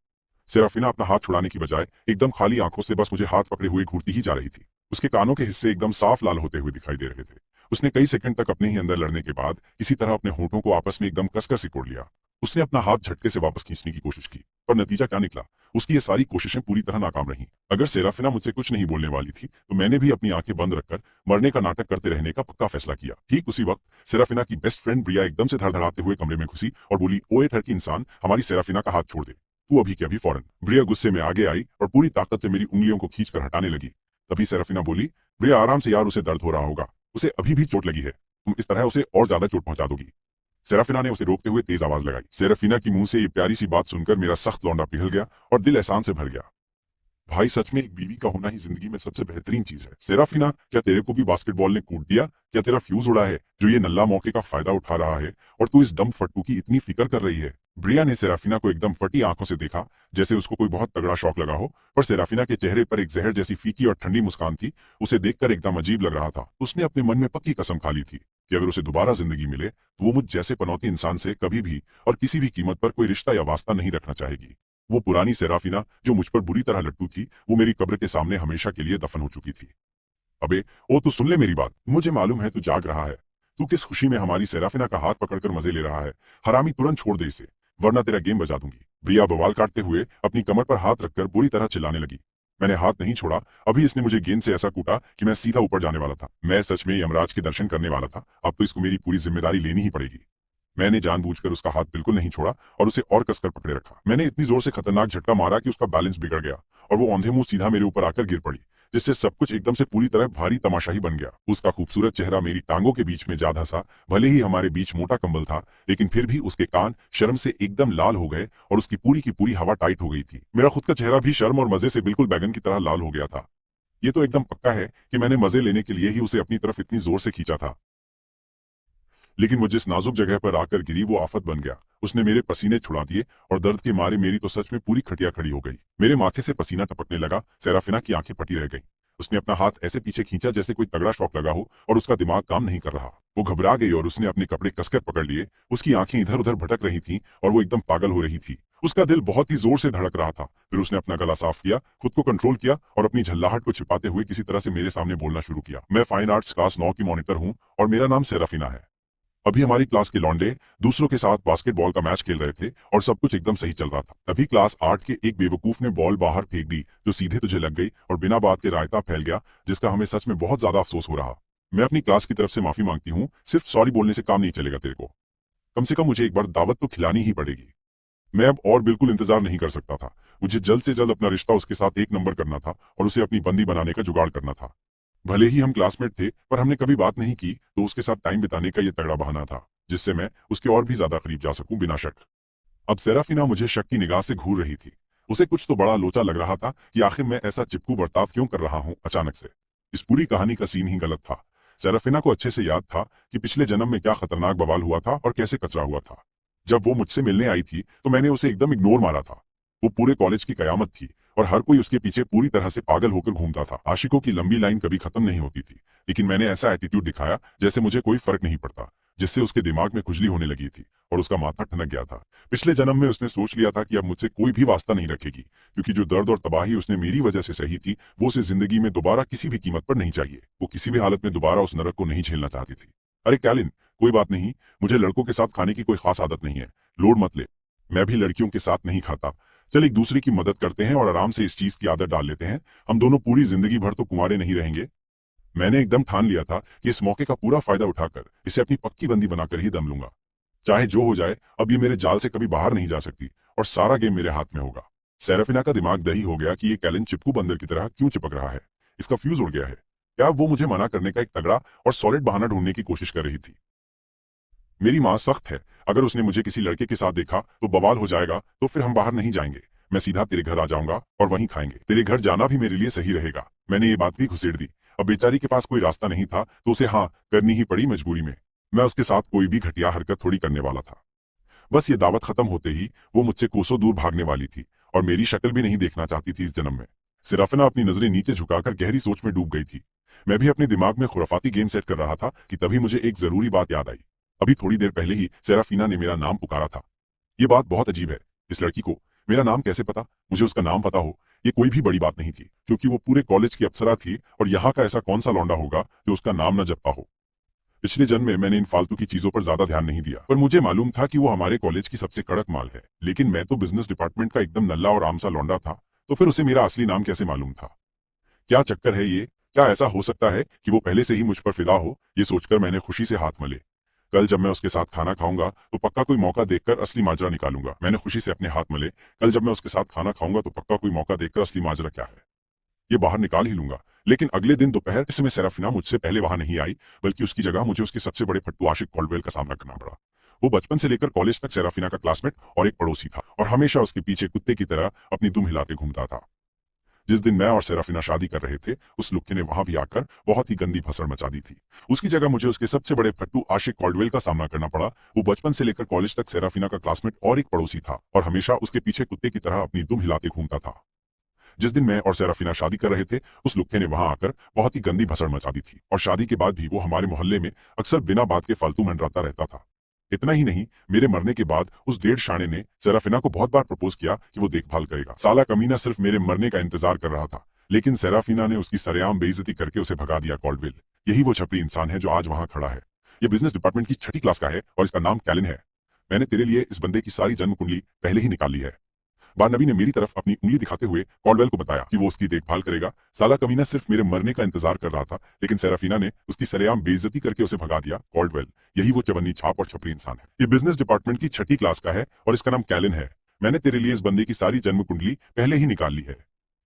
[SPEAKER 1] सेराफिना अपना हाथ छुड़ाने की बजाय एकदम खाली आंखों से बस मुझे हाथ पकड़े हुए घूरती ही जा रही थी। उसके कानों के हिस्से एकदम साफ लाल होते हुए दिखाई दे रहे थे। उसने कई सेकंड तक अपने ही अंदर लड़ने के बाद किसी तरह अपने होंठों को आपस में एकदम कसकर सिकोड़ लिया। उसने अपना हाथ झटके से वापस खींचने की कोशिश की, पर नतीजा क्या निकला? उसकी ये सारी कोशिशें पूरी तरह नाकाम रहीं। अगर सेराफिना मुझसे कुछ नहीं बोलने वाली थी तो मैंने भी अपनी आंखें बंद रखकर मरने का नाटक करते रहने का पक्का फैसला किया। ठीक उसी वक्त सेराफिना की बेस्ट फ्रेंड ब्रिया एकदम से धड़धड़ाते हुए कमरे में घुसी और बोली, ओए ठरकी इंसान, हमारी सेराफिना का हाथ छोड़ दे, तू अभी के अभी फौरन। ब्रिया गुस्से में आगे आई और पूरी ताकत से मेरी उंगलियों को खींचकर हटाने लगी। तभी सेराफिना बोली, ब्रिया आराम से यार, उसे दर्द हो रहा होगा, उसे अभी भी चोट लगी है, तुम इस तरह उसे और ज्यादा चोट पहुंचा दोगी। सेराफिना ने उसे रोकते हुए तेज आवाज लगाई। सेराफिना की मुंह से ये प्यारी सी बात सुनकर मेरा सख्त लौंडा पिघल गया और दिल एहसान से भर गया। भाई सच में एक बीवी का होना ही जिंदगी में सबसे बेहतरीन चीज है। सेराफिना, क्या तेरे को भी बास्केटबॉल ने कूट दिया? क्या तेरा फ्यूज उड़ा है जो ये नल्ला मौके का फायदा उठा रहा है और तू इस डम फट्टू की इतनी फिक्र कर रही है? ब्रिया ने सेराफिना को एकदम फटी आंखों से देखा जैसे उसको कोई बहुत तगड़ा शौक लगा हो, पर सेराफिना के चेहरे पर एक जहर जैसी फीकी और ठंडी मुस्कान थी। उसे देखकर एकदम अजीब लग रहा था। उसने अपने मन में पक्की कसम खा ली थी कि अगर उसे दोबारा जिंदगी मिले तो वो मुझ जैसे पनौती इंसान से कभी भी और किसी भी कीमत पर कोई रिश्ता या वास्ता नहीं रखना चाहेगी। वो पुरानी सेराफिना जो मुझ पर बुरी तरह लट्टू थी, वो मेरी कब्र के सामने हमेशा के लिए दफन हो चुकी थी। अबे ओ, तू सुन ले मेरी बात। मुझे मालूम है तू जाग रहा है। तू किस खुशी में हमारी सेराफिना का हाथ पकड़कर मजे ले रहा है। हरामी, तुरंत छोड़ दे इसे, वरना तेरा गेम बजा दूंगी। ब्रिया बवाल काटते हुए अपनी कमर पर हाथ रखकर बुरी तरह चिल्लाने लगी। मैंने हाथ नहीं छोड़ा। अभी इसने मुझे गेंद से ऐसा कूटा कि मैं सीधा ऊपर जाने वाला था। मैं सच में यमराज के दर्शन करने वाला था। अब तो इसको मेरी पूरी जिम्मेदारी लेनी ही पड़ेगी। मैंने जानबूझकर उसका हाथ बिल्कुल नहीं छोड़ा और उसे और कसकर पकड़े रखा। मैंने इतनी जोर से खतरनाक झटका मारा कि उसका बैलेंस बिगड़ गया और वो औंधे मुंह सीधा मेरे ऊपर आकर गिर पड़ी, जिससे सब कुछ एकदम से पूरी तरह भारी तमाशाही बन गया। उसका खूबसूरत चेहरा मेरी टांगों के बीच में जा धंसा। भले ही हमारे बीच मोटा कंबल था, लेकिन फिर भी उसके कान शर्म से एकदम लाल हो गए और उसकी पूरी की पूरी हवा टाइट हो गई थी। मेरा खुद का चेहरा भी शर्म और मजे से बिल्कुल बैगन की तरह लाल हो गया था। ये तो एकदम पक्का है कि मैंने मजे लेने के लिए ही उसे अपनी तरफ इतनी जोर से खींचा था, लेकिन वो जिस नाजुक जगह पर आकर गिरी वो आफत बन गया। उसने मेरे पसीने छुड़ा दिए और दर्द के मारे मेरी तो सच में पूरी खटिया खड़ी हो गई। मेरे माथे से पसीना टपकने लगा। सेराफिना की आंखें फटी रह गईं। उसने अपना हाथ ऐसे पीछे खींचा जैसे कोई तगड़ा शौक लगा हो और उसका दिमाग काम नहीं कर रहा। वो घबरा गई और उसने अपने कपड़े कसकर पकड़ लिए। उसकी आंखें इधर उधर भटक रही थीं और वो एकदम पागल हो रही थी। उसका दिल बहुत ही जोर से धड़क रहा था। फिर उसने अपना गला साफ किया, खुद को कंट्रोल किया और अपनी झल्लाहट को छिपाते हुए किसी तरह से मेरे सामने बोलना शुरू किया। मैं फाइन आर्ट्स क्लास 9 की मॉनिटर हूँ और मेरा नाम सेराफिना है। अभी हमारी क्लास के लौंडे दूसरों के साथ बास्केटबॉल का मैच खेल रहे थे और सब कुछ एकदम सही चल रहा था। तभी क्लास 8 के एक बेवकूफ ने बॉल बाहर फेंक दी जो सीधे तुझे लग गई और बिना बात के रायता फैल गया, जिसका हमें सच में बहुत ज्यादा अफसोस हो रहा। मैं अपनी क्लास की तरफ से माफी मांगती हूँ। सिर्फ सॉरी बोलने से काम नहीं चलेगा तेरे को। कम से कम मुझे एक बार दावत तो खिलानी ही पड़ेगी। मैं अब और बिल्कुल इंतजार नहीं कर सकता था। मुझे जल्द से जल्द अपना रिश्ता उसके साथ एक नंबर करना था और उसे अपनी बंदी बनाने का जुगाड़ करना था। भले ही हम क्लासमेट थे, पर हमने कभी बात नहीं की, तो उसके साथ टाइम बिताने का ये तगड़ा बहाना था जिससे मैं उसके और भी ज्यादा करीब जा सकूं बिना शक। अब सेराफिना मुझे शक की निगाह से घूर रही थी। उसे कुछ तो बड़ा लोचा लग रहा था कि आखिर मैं ऐसा चिपकू बर्ताव क्यों कर रहा हूं अचानक से। इस पूरी कहानी का सीन ही गलत था। सेराफिना को अच्छे से याद था कि पिछले जन्म में क्या खतरनाक बवाल हुआ था और कैसे कचरा हुआ था। जब वो मुझसे मिलने आई थी तो मैंने उसे एकदम इग्नोर मारा था। वो पूरे कॉलेज की कयामत थी और हर कोई उसके पीछे पूरी तरह से पागल होकर घूमता था। आशिकों की लंबी लाइन कभी खत्म नहीं होती थी, लेकिन मैंने ऐसा एटीट्यूड दिखाया जैसे मुझे कोई फर्क नहीं पड़ता, जिससे उसके दिमाग में खुजली होने लगी थी और उसका माथा ठनक गया था। पिछले जन्म में उसने सोच लिया था कि अब मुझसे कोई भी वास्ता नहीं रखेगी, क्योंकि जो दर्द और तबाही उसने मेरी वजह से सही थी वो उसे जिंदगी में दोबारा किसी भी कीमत पर नहीं चाहिए। वो किसी भी हालत में दोबारा उस नरक को नहीं झेलना चाहती थी। अरे कैलिन, कोई बात नहीं, मुझे लड़कों के साथ खाने की कोई खास आदत नहीं है, लोड मत ले। मैं भी लड़कियों के साथ नहीं खाता। चल एक दूसरे की मदद करते हैं और आराम से इस चीज की आदत डाल लेते हैं। हम दोनों पूरी जिंदगी भर तो कुंवारे नहीं रहेंगे। मैंने एकदम ठान लिया था कि इस मौके का पूरा फायदा उठाकर इसे अपनी पक्की बंदी बनाकर ही दम लूंगा। चाहे जो हो जाए, अब ये मेरे जाल से कभी बाहर नहीं जा सकती और सारा गेम मेरे हाथ में होगा। सेराफिना का दिमाग दही हो गया कि ये कैलिन चिपकू बंदर की तरह क्यों चिपक रहा है। इसका फ्यूज उड़ गया है। क्या वो मुझे मना करने का एक तगड़ा और सॉलिड बहाना ढूंढने की कोशिश कर रही थी? मेरी माँ सख्त है, अगर उसने मुझे किसी लड़के के साथ देखा तो बवाल हो जाएगा, तो फिर हम बाहर नहीं जाएंगे। मैं सीधा तेरे घर आ जाऊंगा और वहीं खाएंगे। तेरे घर जाना भी मेरे लिए सही रहेगा। मैंने ये बात भी घुसेड़ दी। अब बेचारी के पास कोई रास्ता नहीं था तो उसे हाँ करनी ही पड़ी मजबूरी में। मैं उसके साथ कोई भी घटिया हरकत थोड़ी करने वाला था। बस ये दावत खत्म होते ही वो मुझसे कोसों दूर भागने वाली थी और मेरी शक्ल भी नहीं देखना चाहती थी इस जन्म में। सिराफिना अपनी नजरें नीचे झुकाकर गहरी सोच में डूब गई थी। मैं भी अपने दिमाग में खुराफाती गेम सेट कर रहा था कि तभी मुझे एक जरूरी बात याद आई। अभी थोड़ी देर पहले ही सेराफिना ने मेरा नाम पुकारा था। ये बात बहुत अजीब है। इस लड़की को मेरा नाम कैसे पता? मुझे उसका नाम पता हो ये कोई भी बड़ी बात नहीं थी, क्योंकि वो पूरे कॉलेज की अप्सरा थी और यहाँ का ऐसा कौन सा लौंडा होगा जो उसका नाम न जपता हो। पिछले जन्म में मैंने इन फालतू की चीजों पर ज्यादा ध्यान नहीं दिया, पर मुझे मालूम था कि वो हमारे कॉलेज की सबसे कड़क माल है। लेकिन मैं तो बिजनेस डिपार्टमेंट का एकदम नल्ला और आम सा लौंडा था, तो फिर उसे मेरा असली नाम कैसे मालूम था? क्या चक्कर है ये? क्या ऐसा हो सकता है कि वो पहले से ही मुझ पर फिदा हो? ये सोचकर मैंने खुशी से हाथ मले। कल जब मैं उसके साथ खाना खाऊंगा तो पक्का कोई मौका देखकर असली माजरा निकालूंगा। मैंने खुशी से अपने हाथ मले। कल जब मैं उसके साथ खाना खाऊंगा तो पक्का कोई मौका देखकर असली माजरा क्या है ये बाहर निकाल ही लूंगा। लेकिन अगले दिन दोपहर इस समय सेराफिना मुझसे पहले वहां नहीं आई, बल्कि उसकी जगह मुझे उसके सबसे बड़े फट्टू आशिक कॉल्डवेल का सामना करना पड़ा। वो बचपन से लेकर कॉलेज तक सेराफिना का क्लासमेट और एक पड़ोसी था और हमेशा उसके पीछे कुत्ते की तरह अपनी दुम हिलाते घूमता था। जिस दिन मैं और सेराफिना शादी कर रहे थे, उस लुक्के ने वहां भी आकर बहुत ही गंदी भसड़ मचा दी थी। उसकी जगह मुझे उसके सबसे बड़े फट्टू आशिक कॉल्डवेल का सामना करना पड़ा। वो बचपन से लेकर कॉलेज तक सेराफिना का क्लासमेट और एक पड़ोसी था और हमेशा उसके पीछे कुत्ते की तरह अपनी दुम हिलाते घूमता था। जिस दिन मैं और सेराफिना शादी कर रहे थे, उस लुक्के ने वहां आकर बहुत ही गंदी भसड़ मचा दी थी और शादी के बाद भी वो हमारे मोहल्ले में अक्सर बिना बात के फालतू मंडराता रहता था। इतना ही नहीं, मेरे मरने के बाद उस डेढ़ शाणे ने सेराफिना को बहुत बार प्रपोज किया कि वो देखभाल करेगा। साला कमीना सिर्फ मेरे मरने का इंतजार कर रहा था, लेकिन सेराफिना ने उसकी सरेआम बेइज्जती करके उसे भगा दिया। कॉल्डवेल यही वो छपरी इंसान है जो आज वहां खड़ा है। ये बिजनेस डिपार्टमेंट की छठी क्लास का है और इसका नाम कैलिन है। मैंने तेरे लिए इस बंदे की सारी जन्म कुंडली पहले ही निकाल ली है। बारनबी ने मेरी तरफ अपनी उंगली दिखाते हुए कॉल्डवेल को बताया कि वो उसकी देखभाल करेगा। साला कमीना सिर्फ मेरे मरने का इंतजार कर रहा था, लेकिन सेराफिना ने उसकी सरेआम बेइज्जती करके उसे भगा दिया। कॉल्डवेल, यही वो चवन्नी छाप और छपरी इंसान है। ये बिजनेस डिपार्टमेंट की छठी क्लास का है और इसका नाम कैलिन है। मैंने तेरे लिए इस बंदे की सारी जन्म कुंडली पहले ही निकाल ली है।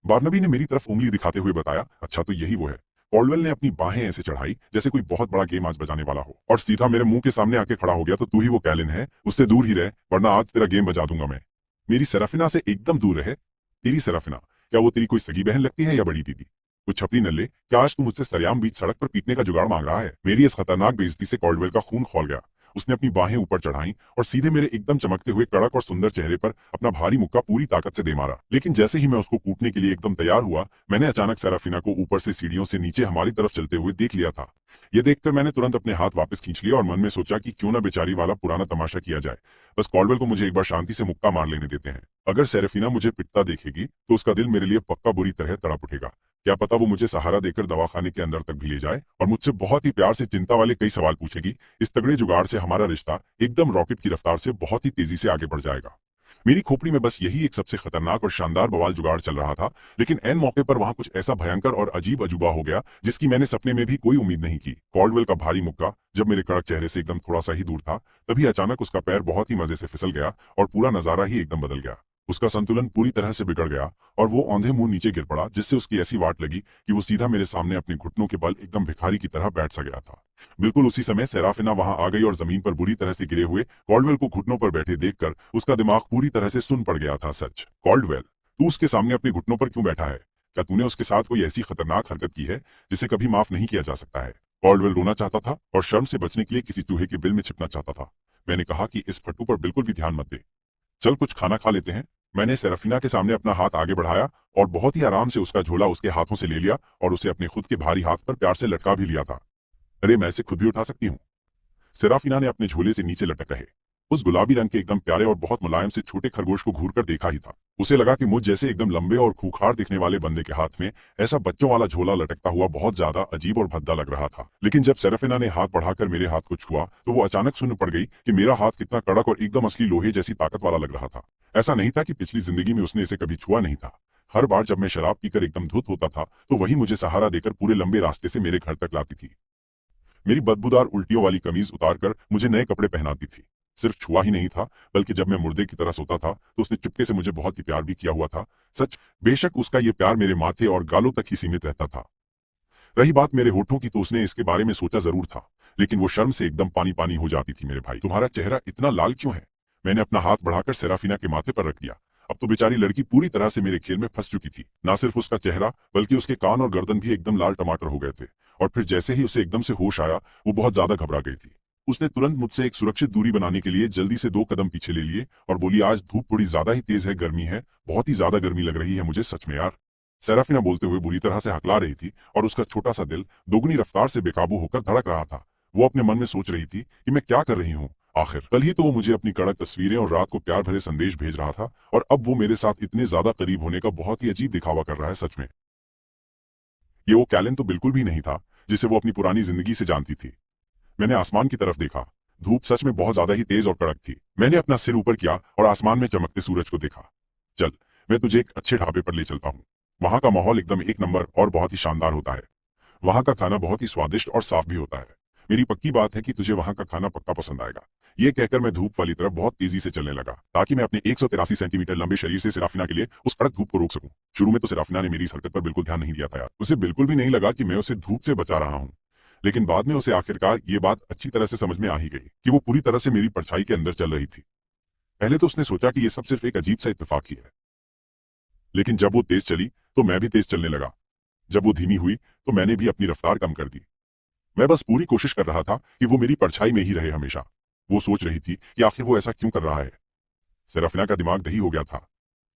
[SPEAKER 1] बारनबी ने मेरी तरफ उंगली दिखाते हुए बताया। अच्छा, तो यही वो है। कॉल्डवेल ने अपनी बाहें ऐसे चढ़ाई जैसे कोई बहुत बड़ा गेम आज बजाने वाला हो और सीधा मेरे मुंह के सामने आके खड़ा हो गया। तो तू ही वो कैलिन है, उससे दूर ही रह, वरना आज तेरा गेम बजा दूंगा मैं। मेरी सेराफिना से एकदम दूर रहे। तेरी सेराफिना, क्या वो तेरी कोई सगी बहन लगती है या बड़ी दीदी? कुछ छपरी नल्ले, क्या आज तू मुझसे सरेआम बीच सड़क पर पीटने का जुगाड़ मांग रहा है? मेरी इस खतरनाक बेइज्जती से कॉल्डवेल का खून खौल गया। उसने अपनी बाहें ऊपर चढ़ाई और सीधे मेरे एकदम चमकते हुए कड़क और सुंदर चेहरे पर अपना भारी मुक्का पूरी ताकत से दे मारा। लेकिन जैसे ही मैं उसको कूटने के लिए एकदम तैयार हुआ, मैंने अचानक सेराफिना को ऊपर से सीढ़ियों से नीचे हमारी तरफ चलते हुए देख लिया था। ये देखकर मैंने तुरंत अपने हाथ वापस खींच लिया और मन में सोचा कि क्यों ना बेचारी वाला पुराना तमाशा किया जाए। बस कॉल्डवेल को मुझे एक बार शांति से मुक्का मार लेने देते हैं। अगर सेराफिना मुझे पिटता देखेगी तो उसका दिल मेरे लिए पक्का बुरी तरह तड़प उठेगा। क्या पता वो मुझे सहारा देकर दवाखाने के अंदर तक भी ले जाए और मुझसे बहुत ही प्यार से चिंता वाले कई सवाल पूछेगी। इस तगड़े जुगाड़ से हमारा रिश्ता एकदम रॉकेट की रफ्तार से बहुत ही तेजी से आगे बढ़ जाएगा। मेरी खोपड़ी में बस यही एक सबसे खतरनाक और शानदार बवाल जुगाड़ चल रहा था, लेकिन ऐन मौके पर वहां कुछ ऐसा भयंकर और अजीब अजूबा हो गया जिसकी मैंने सपने में भी कोई उम्मीद नहीं की। कॉल्डवेल का भारी मुक्का जब मेरे कड़क चेहरे से एकदम थोड़ा सा ही दूर था, तभी अचानक उसका पैर बहुत ही मजे से फिसल गया और पूरा नजारा ही एकदम बदल गया। उसका संतुलन पूरी तरह से बिगड़ गया और वो औंधे मुंह नीचे गिर पड़ा, जिससे उसकी ऐसी वाट लगी कि वो सीधा मेरे सामने अपने घुटनों के बल एकदम भिखारी की तरह बैठ सा गया था। बिल्कुल उसी समय सेराफिना वहां आ गई और जमीन पर बुरी तरह से गिरे हुए कॉल्डवेल को घुटनों पर बैठे देखकर उसका दिमाग पूरी तरह से सुन पड़ गया था। सच कॉल्डवेल, तू उसके सामने अपने घुटनों पर क्यों बैठा है? क्या तूने उसके साथ कोई ऐसी खतरनाक हरकत की है जिसे कभी माफ नहीं किया जा सकता है? कॉल्डवेल रोना चाहता था और शर्म से बचने के लिए किसी चूहे के बिल में छिपना चाहता था। मैंने कहा कि इस फट्टू पर बिल्कुल भी ध्यान मत दे, चल कुछ खाना खा लेते हैं। मैंने सेराफिना के सामने अपना हाथ आगे बढ़ाया और बहुत ही आराम से उसका झोला उसके हाथों से ले लिया और उसे अपने खुद के भारी हाथ पर प्यार से लटका भी लिया था। अरे, मैं इसे खुद भी उठा सकती हूँ। सेराफिना ने अपने झोले से नीचे लटक रहे उस गुलाबी रंग के एकदम प्यारे और बहुत मुलायम से छोटे खरगोश को घूरकर देखा ही था। उसे लगा कि मुझ जैसे एकदम लंबे और खूंखार दिखने वाले बंदे के हाथ में ऐसा बच्चों वाला झोला लटकता हुआ बहुत ज्यादा अजीब और भद्दा लग रहा था। लेकिन जब सेराफिना ने हाथ बढ़ाकर मेरे हाथ को छुआ तो वो अचानक सुन पड़ गई कि मेरा हाथ कितना कड़क और एकदम असली लोहे जैसी ताकत वाला लग रहा था। ऐसा नहीं था कि पिछली जिंदगी में उसने इसे कभी छुआ नहीं था। हर बार जब मैं शराब पीकर एकदम धुत होता था तो वही मुझे सहारा देकर पूरे लंबे रास्ते से मेरे घर तक लाती थी। मेरी बदबूदार उल्टियों वाली कमीज उतारकर मुझे नए कपड़े पहनाती थी। सिर्फ छुआ ही नहीं था, बल्कि जब मैं मुर्दे की तरह सोता था तो उसने चुपके से मुझे बहुत ही प्यार भी किया हुआ था। सच, बेशक उसका ये प्यार मेरे माथे और गालों तक ही सीमित रहता था। रही बात मेरे होठों की, तो उसने इसके बारे में सोचा जरूर था, लेकिन वो शर्म से एकदम पानी पानी हो जाती थी। मेरे भाई, तुम्हारा चेहरा इतना लाल क्यों है? मैंने अपना हाथ बढ़ाकर सेराफिना के माथे पर रख दिया। अब तो बेचारी लड़की पूरी तरह से मेरे खेल में फंस चुकी थी। ना सिर्फ उसका चेहरा बल्कि उसके कान और गर्दन भी एकदम लाल टमाटर हो गए थे। और फिर जैसे ही उसे एकदम से होश आया, वो बहुत ज्यादा घबरा गई थी। उसने तुरंत मुझसे एक सुरक्षित दूरी बनाने के लिए जल्दी से 2 कदम पीछे ले लिए और बोली, आज धूप थोड़ी ज्यादा ही तेज है, गर्मी है, बहुत ही ज्यादा गर्मी लग रही है मुझे सच में यार। सेराफिना बोलते हुए बुरी तरह से हकला रही थी और उसका छोटा सा दिल दोगुनी रफ्तार से बेकाबू होकर धड़क रहा था। वो अपने मन में सोच रही थी कि मैं क्या कर रही हूँ। आखिर कल ही तो वो मुझे अपनी कड़क तस्वीरें और रात को प्यार भरे संदेश भेज रहा था, और अब वो मेरे साथ इतने ज्यादा करीब होने का बहुत ही अजीब दिखावा कर रहा है। सच में ये वो कैलिन तो बिल्कुल भी नहीं था जिसे वो अपनी पुरानी जिंदगी से जानती थी। मैंने आसमान की तरफ देखा। धूप सच में बहुत ज्यादा ही तेज और कड़क थी। मैंने अपना सिर ऊपर किया और आसमान में चमकते सूरज को देखा। चल, मैं तुझे एक अच्छे ढाबे पर ले चलता हूँ। वहां का माहौल एकदम एक नंबर और बहुत ही शानदार होता है। वहां का खाना बहुत ही स्वादिष्ट और साफ भी होता है। मेरी पक्की बात है कि तुझे वहां का खाना पक्का पसंद आएगा। ये कहकर मैं धूप वाली तरफ बहुत तेजी से चलने लगा ताकि मैं अपने 183 सेंटीमीटर लंबे शरीर से सेराफिना के लिए उस कड़क धूप को रोक सकूं। शुरू में तो सेराफिना ने मेरी इस हरकत पर बिल्कुल ध्यान नहीं दिया था यार। उसे बिल्कुल भी नहीं लगा कि मैं उसे धूप से बचा रहा हूं। लेकिन बाद में उसे आखिरकार ये बात अच्छी तरह से समझ में आ ही गई कि वो पूरी तरह से मेरी परछाई के अंदर चल रही थी। पहले तो उसने सोचा कि ये सब सिर्फ एक अजीब सा इत्तेफाक ही है, लेकिन जब वो तेज चली तो मैं भी तेज चलने लगा। जब वो धीमी हुई तो मैंने भी अपनी रफ्तार कम कर दी। मैं बस पूरी कोशिश कर रहा था कि वो मेरी परछाई में ही रहे हमेशा। वो सोच रही थी कि आखिर वो ऐसा क्यों कर रहा है। सेराफिना का दिमाग दही हो गया था।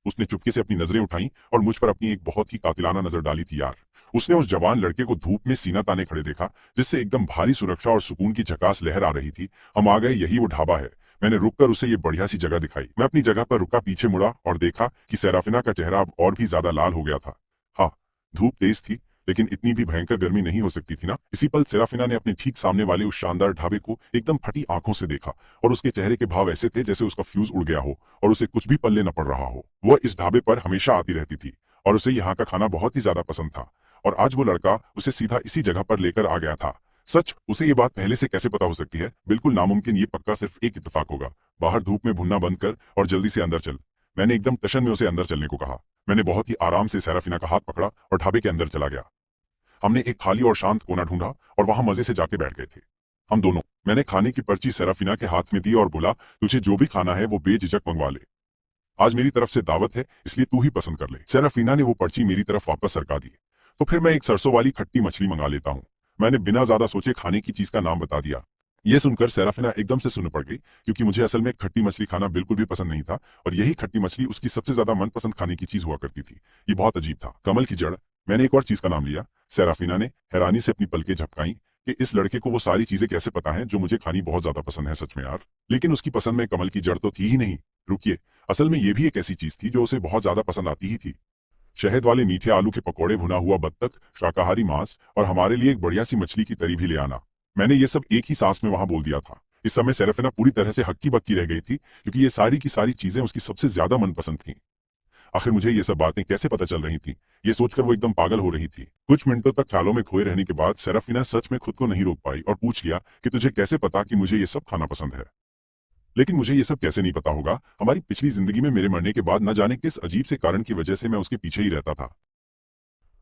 [SPEAKER 1] उसने चुपके से अपनी नजरें उठाई और मुझ पर अपनी एक बहुत ही कातिलाना नजर डाली थी यार। उसने उस जवान लड़के को धूप में सीना ताने खड़े देखा, जिससे एकदम भारी सुरक्षा और सुकून की झकास लहर आ रही थी। हम आ गए, यही वो ढाबा है। मैंने रुककर उसे ये बढ़िया सी जगह दिखाई। मैं अपनी जगह पर रुका, पीछे मुड़ा और देखा कि सेराफिना का चेहरा अब और भी ज्यादा लाल हो गया था। हाँ, धूप तेज थी, लेकिन इतनी भी भयंकर गर्मी नहीं हो सकती थी ना। इसी पल सेराफिना ने अपने ठीक सामने वाले उस शानदार ढाबे को एकदम फटी आंखों से देखा और उसके चेहरे के भाव ऐसे थे जैसे उसका फ्यूज उड़ गया हो और उसे कुछ भी पल्ले न पड़ रहा हो। वह इस ढाबे पर हमेशा आती रहती थी और उसे यहाँ का खाना बहुत ही ज्यादा पसंद था और आज वो लड़का उसे सीधा इसी जगह पर लेकर आ गया था। सच, उसे ये बात पहले से कैसे पता हो सकती है? बिल्कुल नामुमकिन, ये पक्का सिर्फ एक इत्तेफाक होगा। बाहर धूप में भुनना बंद कर और जल्दी से अंदर चल। मैंने एकदम टशन में उसे अंदर चलने को कहा। मैंने बहुत ही आराम से सेराफिना का हाथ पकड़ा और ढाबे के अंदर चला गया। हमने एक खाली और शांत कोना ढूंढा और वहां मजे से जाके बैठ गए थे हम दोनों। मैंने खाने की पर्ची सेराफिना के हाथ में दी और बोला, तुझे जो भी खाना है वो बेझिझक मंगवा ले। आज मेरी तरफ से दावत है, इसलिए तू ही पसंद कर ले। सेराफिना ने वो पर्ची मेरी तरफ वापस सरका दी। तो फिर मैं एक सरसों वाली खट्टी मछली मंगा लेता हूँ। मैंने बिना ज्यादा सोचे खाने की चीज का नाम बता दिया। यह सुनकर सेराफिना एकदम से सुन पड़ गई, क्योंकि मुझे असल में खट्टी मछली खाना बिल्कुल भी पसंद नहीं था और यही खट्टी मछली उसकी सबसे ज्यादा मनपसंद खाने की चीज हुआ करती थी। ये बहुत अजीब था। कमल की जड़। मैंने एक और चीज का नाम लिया। सेराफिना ने हैरानी से अपनी पलकें झपकाई कि इस लड़के को वो सारी चीजें कैसे पता है जो मुझे खानी बहुत ज्यादा पसंद है। सच में यार, लेकिन उसकी पसंद में कमल की जड़ तो थी ही नहीं। रुकिए, असल में ये भी एक ऐसी चीज थी जो उसे बहुत ज्यादा पसंद आती ही थी। शहद वाले मीठे आलू के पकौड़े, भुना हुआ बत्तख, शाकाहारी मांस और हमारे लिए एक बढ़िया सी मछली की तरी भी ले आना। मैंने ये सब एक ही सांस में वहां बोल दिया था। इस समय सेराफिना पूरी तरह से हक्की बक्की रह गई थी, क्योंकि ये सारी की सारी चीजें उसकी सबसे ज्यादा मनपसंद थीं। आखिर मुझे ये सब बातें कैसे पता चल रही थी? ये सोचकर वो एकदम पागल हो रही थी। कुछ मिनटों तक ख्यालों में खोए रहने के बाद सेराफिना सच में खुद को नहीं रोक पाई और पूछ लिया कि तुझे कैसे पता कि मुझे ये सब खाना पसंद है? लेकिन मुझे ये सब कैसे नहीं पता होगा? हमारी पिछली जिंदगी में मेरे मरने के बाद न जाने किस अजीब से कारण की वजह से मैं उसके पीछे ही रहता था।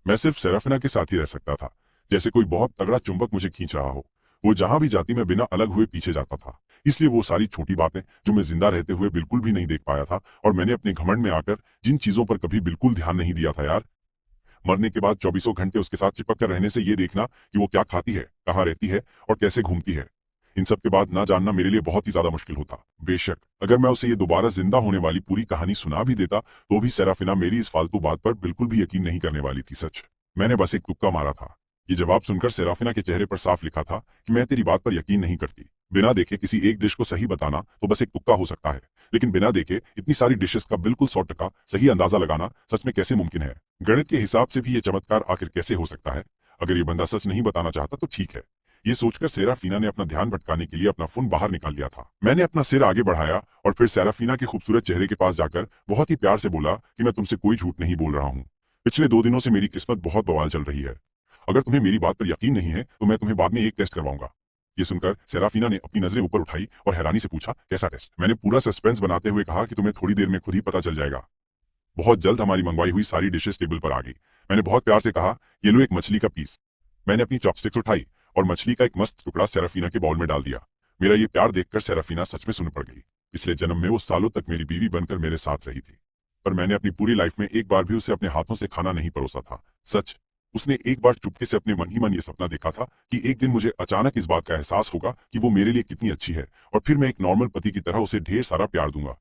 [SPEAKER 1] मैं सिर्फ सेराफिना के साथ ही रह सकता था, जैसे कोई बहुत तगड़ा चुंबक मुझे खींच रहा हो। वो जहां भी जाती मैं बिना अलग हुए पीछे जाता था। इसलिए वो सारी छोटी बातें जो मैं जिंदा रहते हुए बिल्कुल भी नहीं देख पाया था, और मैंने अपने घमंड में आकर जिन चीजों पर कभी बिल्कुल ध्यान नहीं दिया था यार। मरने के बाद 24 घंटे उसके साथ चिपक कर रहने से ये देखना कि वो क्या खाती है, कहाँ रहती है और कैसे घूमती है, इन सब के बाद ना जानना मेरे लिए बहुत ही ज्यादा मुश्किल होता। बेशक अगर मैं उसे ये दोबारा जिंदा होने वाली पूरी कहानी सुना भी देता, तो भी सेराफिना मेरी इस फालतू बात पर बिल्कुल भी यकीन नहीं करने वाली थी। सच, मैंने बस एक तुक्का मारा था। ये जवाब सुनकर सेराफिना के चेहरे पर साफ लिखा था कि मैं तेरी बात पर यकीन नहीं करती। बिना देखे किसी एक डिश को सही बताना तो बस एक तुक्का हो सकता है, लेकिन बिना देखे इतनी सारी डिशेस का बिल्कुल 100% सही अंदाजा लगाना सच में कैसे मुमकिन है? गणित के हिसाब से भी ये चमत्कार आखिर कैसे हो सकता है? अगर ये बंदा सच नहीं बताना चाहता तो ठीक है। ये सोचकर सेराफिना ने अपना ध्यान भटकाने के लिए अपना फोन बाहर निकाल लिया था। मैंने अपना सिर आगे बढ़ाया और फिर सेराफिना के खूबसूरत चेहरे के पास जाकर बहुत ही प्यार से बोला कि मैं तुमसे कोई झूठ नहीं बोल रहा हूँ। पिछले 2 दिनों से मेरी किस्मत बहुत बवाल चल रही है। अगर तुम्हें मेरी बात पर यकीन नहीं है तो मैं तुम्हें बाद में एक टेस्ट करवाऊंगा। ये सुनकर सेराफिना ने अपनी नजरें ऊपर उठाई और हैरानी से पूछा, कैसा टेस्ट? मैंने पूरा सस्पेंस बनाते हुए कहा कि तुम्हें थोड़ी देर में खुद ही पता चल जाएगा। बहुत जल्द हमारी मंगवाई हुई सारी डिशेस टेबल पर आ गई। मैंने बहुत प्यार से कहा, ये लो एक मछली का पीस। मैंने अपनी चॉपस्टिक्स उठाई और मछली का एक मस्त टुकड़ा सेराफिना के बाउल में डाल दिया। मेरा ये प्यार देखकर सेराफिना सच में सुन पड़ गई। पिछले जन्म में वो सालों तक मेरी बीवी बनकर मेरे साथ रही थी, पर मैंने अपनी पूरी लाइफ में एक बार भी उसे अपने हाथों से खाना नहीं परोसा था। सच, उसने एक बार चुपके से अपने मन ही मन ये सपना देखा था कि एक दिन मुझे अचानक इस बात का एहसास होगा कि वो मेरे लिए कितनी अच्छी है, और फिर मैं एक नॉर्मल पति की तरह उसे ढेर सारा प्यार दूंगा।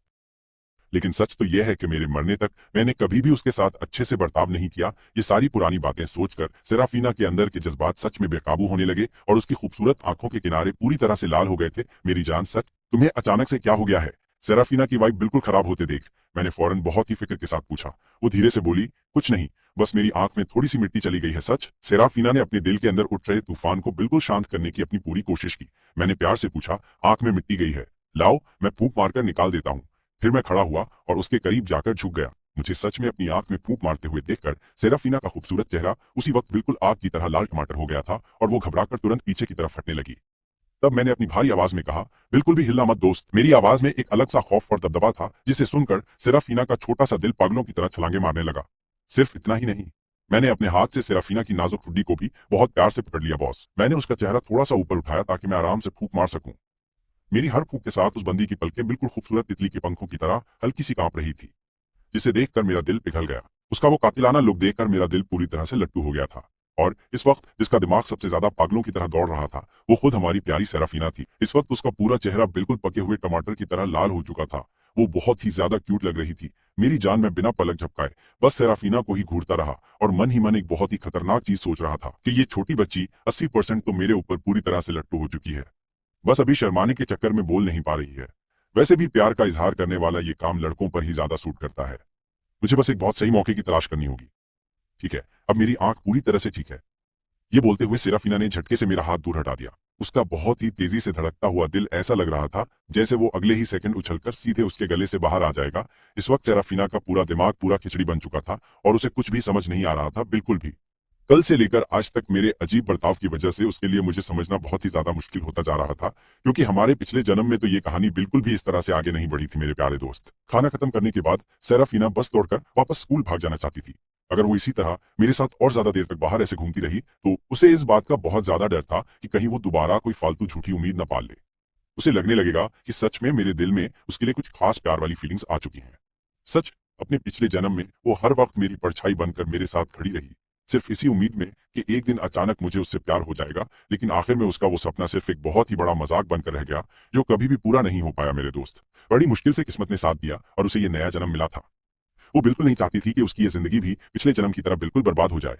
[SPEAKER 1] लेकिन सच तो यह है कि मेरे मरने तक मैंने कभी भी उसके साथ अच्छे से बर्ताव नहीं किया। ये सारी पुरानी बातें सोचकर सेराफिना के अंदर के जज्बात सच में बेकाबू होने लगे और उसकी खूबसूरत आंखों के किनारे पूरी तरह से लाल हो गए थे। मेरी जान, सच तुम्हें अचानक से क्या हो गया है? सेराफिना की वाइब बिल्कुल खराब होते देख मैंने फौरन बहुत ही फिक्र के साथ पूछा। वो धीरे से बोली, कुछ नहीं, बस मेरी आंख में थोड़ी सी मिट्टी चली गई है। सच? सेराफिना ने अपने दिल के अंदर उठ रहे तूफान को बिल्कुल शांत करने की अपनी पूरी कोशिश की। मैंने प्यार से पूछा, आंख में मिट्टी गई है? लाओ, मैं फूंक मारकर निकाल देता हूँ। फिर मैं खड़ा हुआ और उसके करीब जाकर झुक गया। मुझे सच में अपनी आंख में फूंक मारते हुए देखकर सेराफिना का खूबसूरत चेहरा उसी वक्त बिल्कुल आग की तरह लाल टमाटर हो गया था और वो घबराकर तुरंत पीछे की तरफ हटने लगी। तब मैंने अपनी भारी आवाज में कहा, बिल्कुल भी हिलना मत दोस्त। मेरी आवाज में एक अलग सा खौफ और दबदबा था, जिसे सुनकर सेराफिना का छोटा सा दिल पागलों की तरह छलांगे मारने लगा। सिर्फ इतना ही नहीं, मैंने अपने हाथ से सेराफिना की नाजुक ठुड्डी को भी बहुत प्यार से पकड़ लिया। बॉस, मैंने उसका चेहरा थोड़ा सा ऊपर उठाया ताकि मैं आराम से फूंक मार सकूं। मेरी हर फूंक के साथ उस बंदी की पलकें बिल्कुल खूबसूरत तितली के पंखों की तरह हल्की सी कांप रही थी, जिसे देखकर मेरा दिल पिघल गया। उसका वो कातिलाना लुक देखकर मेरा दिल पूरी तरह से लट्टू हो गया था। और इस वक्त जिसका दिमाग सबसे ज्यादा पागलों की तरह दौड़ रहा था, वो खुद हमारी प्यारी सेराफिना थी। इस वक्त उसका पूरा चेहरा बिल्कुल पके हुए टमाटर की तरह लाल हो चुका था। वो बहुत ही ज्यादा क्यूट लग रही थी। मेरी जान, मैं बिना पलक झपकाए बस सेराफिना को ही घूरता रहा और मन ही मन एक बहुत ही खतरनाक चीज सोच रहा था कि ये छोटी बच्ची 80% तो मेरे ऊपर पूरी तरह से लट्टू हो चुकी है, बस अभी शर्माने के चक्कर में बोल नहीं पा रही है। वैसे भी प्यार का इजहार करने वाला ये काम लड़कों पर ही ज्यादा सूट करता है। मुझे बस एक बहुत सही मौके की तलाश करनी होगी। ठीक है, अब मेरी आंख पूरी तरह से ठीक है। ये बोलते हुए सेराफीना ने झटके से मेरा हाथ दूर हटा दिया। उसका बहुत ही तेजी से धड़कता हुआ दिल ऐसा लग रहा था जैसे वो अगले ही सेकंड उछलकर सीधे उसके गले से बाहर आ जाएगा। इस वक्त सेराफीना का पूरा दिमाग पूरा खिचड़ी बन चुका था और उसे कुछ भी समझ नहीं आ रहा था, बिल्कुल भी। कल से लेकर आज तक मेरे अजीब बर्ताव की वजह से उसके लिए मुझे समझना बहुत ही ज्यादा मुश्किल होता जा रहा था, क्योंकि हमारे पिछले जन्म में तो ये कहानी बिल्कुल भी इस तरह से आगे नहीं बढ़ी थी। मेरे प्यारे दोस्त, खाना खत्म करने के बाद सेराफीना बस तोड़कर वापस स्कूल भाग जाना चाहती थी। अगर वो इसी तरह मेरे साथ और ज्यादा देर तक बाहर ऐसे घूमती रही तो उसे इस बात का बहुत ज्यादा डर था कि कहीं वो दोबारा कोई फालतू झूठी उम्मीद न पाल ले। उसे लगने लगेगा कि सच में मेरे दिल में उसके लिए कुछ खास प्यार वाली फीलिंग्स आ चुकी हैं। सच, अपने पिछले जन्म में वो हर वक्त मेरी परछाई बनकर मेरे साथ खड़ी रही, सिर्फ इसी उम्मीद में कि एक दिन अचानक मुझे उससे प्यार हो जाएगा। लेकिन आखिर में उसका वो सपना सिर्फ एक बहुत ही बड़ा मजाक बनकर रह गया, जो कभी भी पूरा नहीं हो पाया। मेरे दोस्त, बड़ी मुश्किल से किस्मत ने साथ दिया और उसे ये नया जन्म मिला था। वो बिल्कुल नहीं चाहती थी कि उसकी ये जिंदगी भी पिछले जन्म की तरह बिल्कुल बर्बाद हो जाए,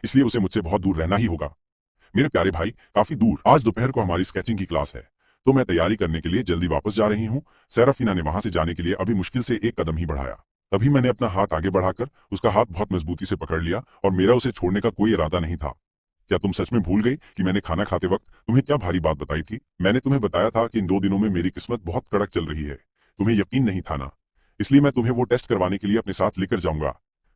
[SPEAKER 1] इसलिए उसे मुझसे बहुत दूर रहना ही होगा। मेरे प्यारे भाई, काफी दूर। आज दोपहर को हमारी स्केचिंग की क्लास है, तो मैं तैयारी करने के लिए जल्दी वापस जा रही हूँ। सेराफीना ने वहां से जाने के लिए अभी मुश्किल से एक कदम ही बढ़ाया, तभी मैंने अपना हाथ आगे बढ़ाकर उसका हाथ बहुत मजबूती से पकड़ लिया और मेरा उसे छोड़ने का कोई इरादा नहीं था। क्या तुम सच में भूल गई कि मैंने खाना खाते वक्त तुम्हें क्या भारी बात बताई थी? मैंने तुम्हें बताया था कि इन 2 दिनों में मेरी किस्मत बहुत कड़क चल रही है। तुम्हें यकीन नहीं था ना, इसलिए मैं तुम्हें वो टेस्ट करवाने के लिए अपने साथ लेकर जाऊंगा।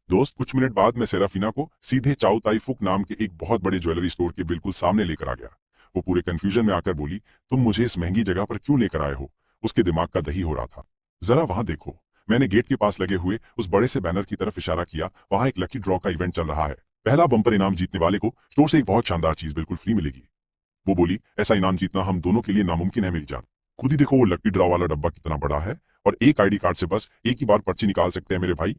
[SPEAKER 1] दोस्त, कुछ मिनट बाद मैं सेराफीना को सीधे चाओ ताई फुक नाम के एक बहुत बड़े ज्वेलरी स्टोर के बिल्कुल सामने लेकर आ गया। वो पूरे कंफ्यूजन में आकर बोली, तुम मुझे इस महंगी जगह पर क्यों लेकर आए हो? उसके दिमाग का दही हो रहा था। जरा वहां देखो। मैंने गेट के पास लगे हुए उस बड़े से बैनर की तरफ इशारा किया। वहां एक लकी ड्रॉ का इवेंट चल रहा है। पहला बम्पर इनाम जीतने वाले को स्टोर से एक बहुत शानदार चीज बिल्कुल फ्री मिलेगी। वो बोली, ऐसा इनाम जीतना हम दोनों के लिए नामुमकिन है मेरी जान। खुद ही देखो वो लकी ड्रॉ वाला डब्बा कितना बड़ा है, और एक आईडी कार्ड से बस एक ही बार पर्ची निकाल सकते हैं मेरे भाई।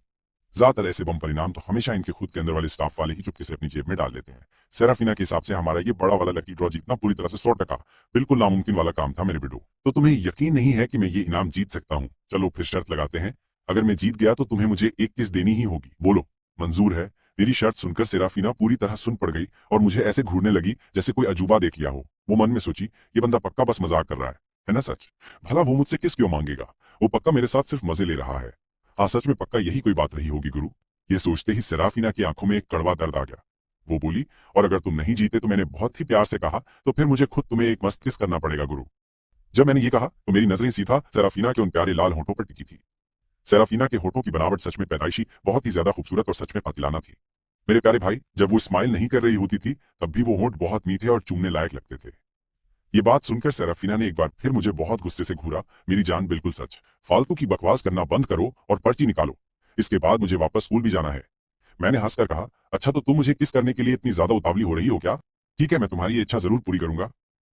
[SPEAKER 1] ज्यादातर ऐसे बम्पर इनाम तो हमेशा इनके खुद के अंदर वाले स्टाफ वाले ही चुपके से अपनी जेब में डाल लेते हैं। सेराफीना के हिसाब से हमारा ये बड़ा वाला लकी ड्रॉ जीतना पूरी तरह से 100% बिल्कुल नामुमकिन वाला काम था मेरे बेटो। तो तुम्हें यकीन नहीं है कि मैं ये इनाम जीत सकता हूँ? चलो फिर शर्त लगाते हैं। अगर मैं जीत गया तो तुम्हें मुझे एक किस देनी ही होगी। बोलो, मंजूर है? मेरी शर्त सुनकर सेराफीना पूरी तरह सुन पड़ गई और मुझे ऐसे घूरने लगी जैसे कोई अजूबा देख लिया हो। वो मन में सोची, ये बंदा पक्का बस मजाक कर रहा है ना सच? भला वो मुझसे किस क्यों मांगेगा? वो पक्का मेरे साथ सिर्फ मजे ले रहा है। हाँ, सच में पक्का यही कोई बात रही होगी गुरु। ये सोचते ही सेराफीना की आंखों में एक कड़वा दर्द आ गया। वो बोली, और अगर तुम नहीं जीते तो मैंने बहुत ही प्यार से कहा, तो फिर मुझे खुद तुम्हें एक मस्त किस करना पड़ेगा गुरु। जब मैंने ये कहा तो मेरी नजरें सीधा सेराफीना के उन प्यारे लाल होठों पर टिकी थी। सेराफीना के होठों की बनावट सच में पैदाइशी बहुत ही ज्यादा खूबसूरत और सच में कातिलाना थी। मेरे प्यारे भाई, जब वो स्माइल नहीं कर रही होती थी तब भी वो होंठ बहुत मीठे और चूमने लायक लगते थे। ये बात सुनकर सेराफीना ने एक बार फिर मुझे बहुत गुस्से से घूरा। मेरी जान, बिल्कुल सच। फालतू की बकवास करना बंद करो और पर्ची निकालो। इसके बाद मुझे वापस स्कूल भी जाना है। मैंने हंसकर कहा, अच्छा तो तुम मुझे किस करने के लिए इतनी ज्यादा उतावली हो रही हो क्या? ठीक है, मैं तुम्हारी ये इच्छा जरूर पूरी करूंगा।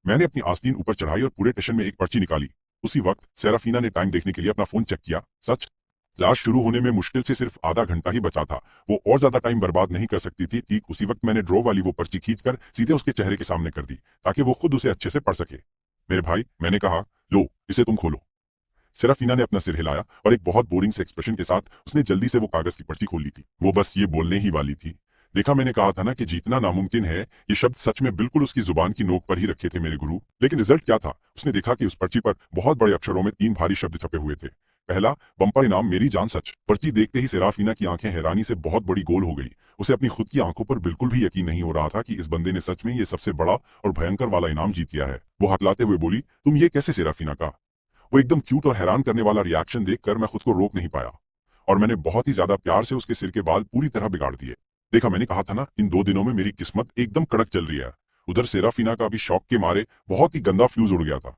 [SPEAKER 1] मैंने अपनी आस्तीन ऊपर चढ़ाई और पूरे टेशन में एक पर्ची निकाली। उसी वक्त सेराफीना ने टाइम देखने के लिए अपना फोन चेक किया। सच, क्लास शुरू होने में मुश्किल से सिर्फ आधा घंटा ही बचा था। वो और ज्यादा टाइम बर्बाद नहीं कर सकती थी। ठीक उसी वक्त मैंने ड्रॉ वाली वो पर्ची खींचकर सीधे उसके चेहरे के सामने कर दी, ताकि वो खुद उसे अच्छे से पढ़ सके। मेरे भाई, मैंने कहा, लो इसे तुम खोलो। सेराफीना ने अपना सिर हिलाया और एक बहुत बोरिंग से एक्सप्रेशन के साथ उसने जल्दी से वो कागज की पर्ची खोल ली थी। वो बस ये बोलने ही वाली थी, देखा मैंने कहा था ना कि जीतना नामुमकिन है। ये शब्द सच में बिल्कुल उसकी जुबान की नोक पर ही रखे थे मेरे गुरु। लेकिन रिजल्ट क्या था? उसने देखा कि उस पर्ची पर बहुत बड़े अक्षरों में 3 भारी शब्द छपे हुए थे। पहला, बम्पर इनाम मेरी जान सच। पर्ची देखते ही सेराफीना की आंखें हैरानी से बहुत बड़ी गोल हो गई। उसे अपनी खुद की आंखों पर बिल्कुल भी यकीन नहीं हो रहा था कि इस बंदे ने सच में ये सबसे बड़ा और भयंकर वाला इनाम जीत लिया है। वो हटलाते हुए बोली, तुम ये कैसे सेराफीना का? वो एकदम क्यूट और हैरान करने वाला रिएक्शन देखकर मैं खुद को रोक नहीं पाया और मैंने बहुत ही ज्यादा प्यार से उसके सिर के बाल पूरी तरह बिगाड़ दिए। देखा, मैंने कहा था ना, इन 2 दिनों में मेरी किस्मत एकदम कड़क चल रही है। उधर सेराफीना का भी शौक के मारे बहुत ही गंदा फ्यूज उड़ गया था।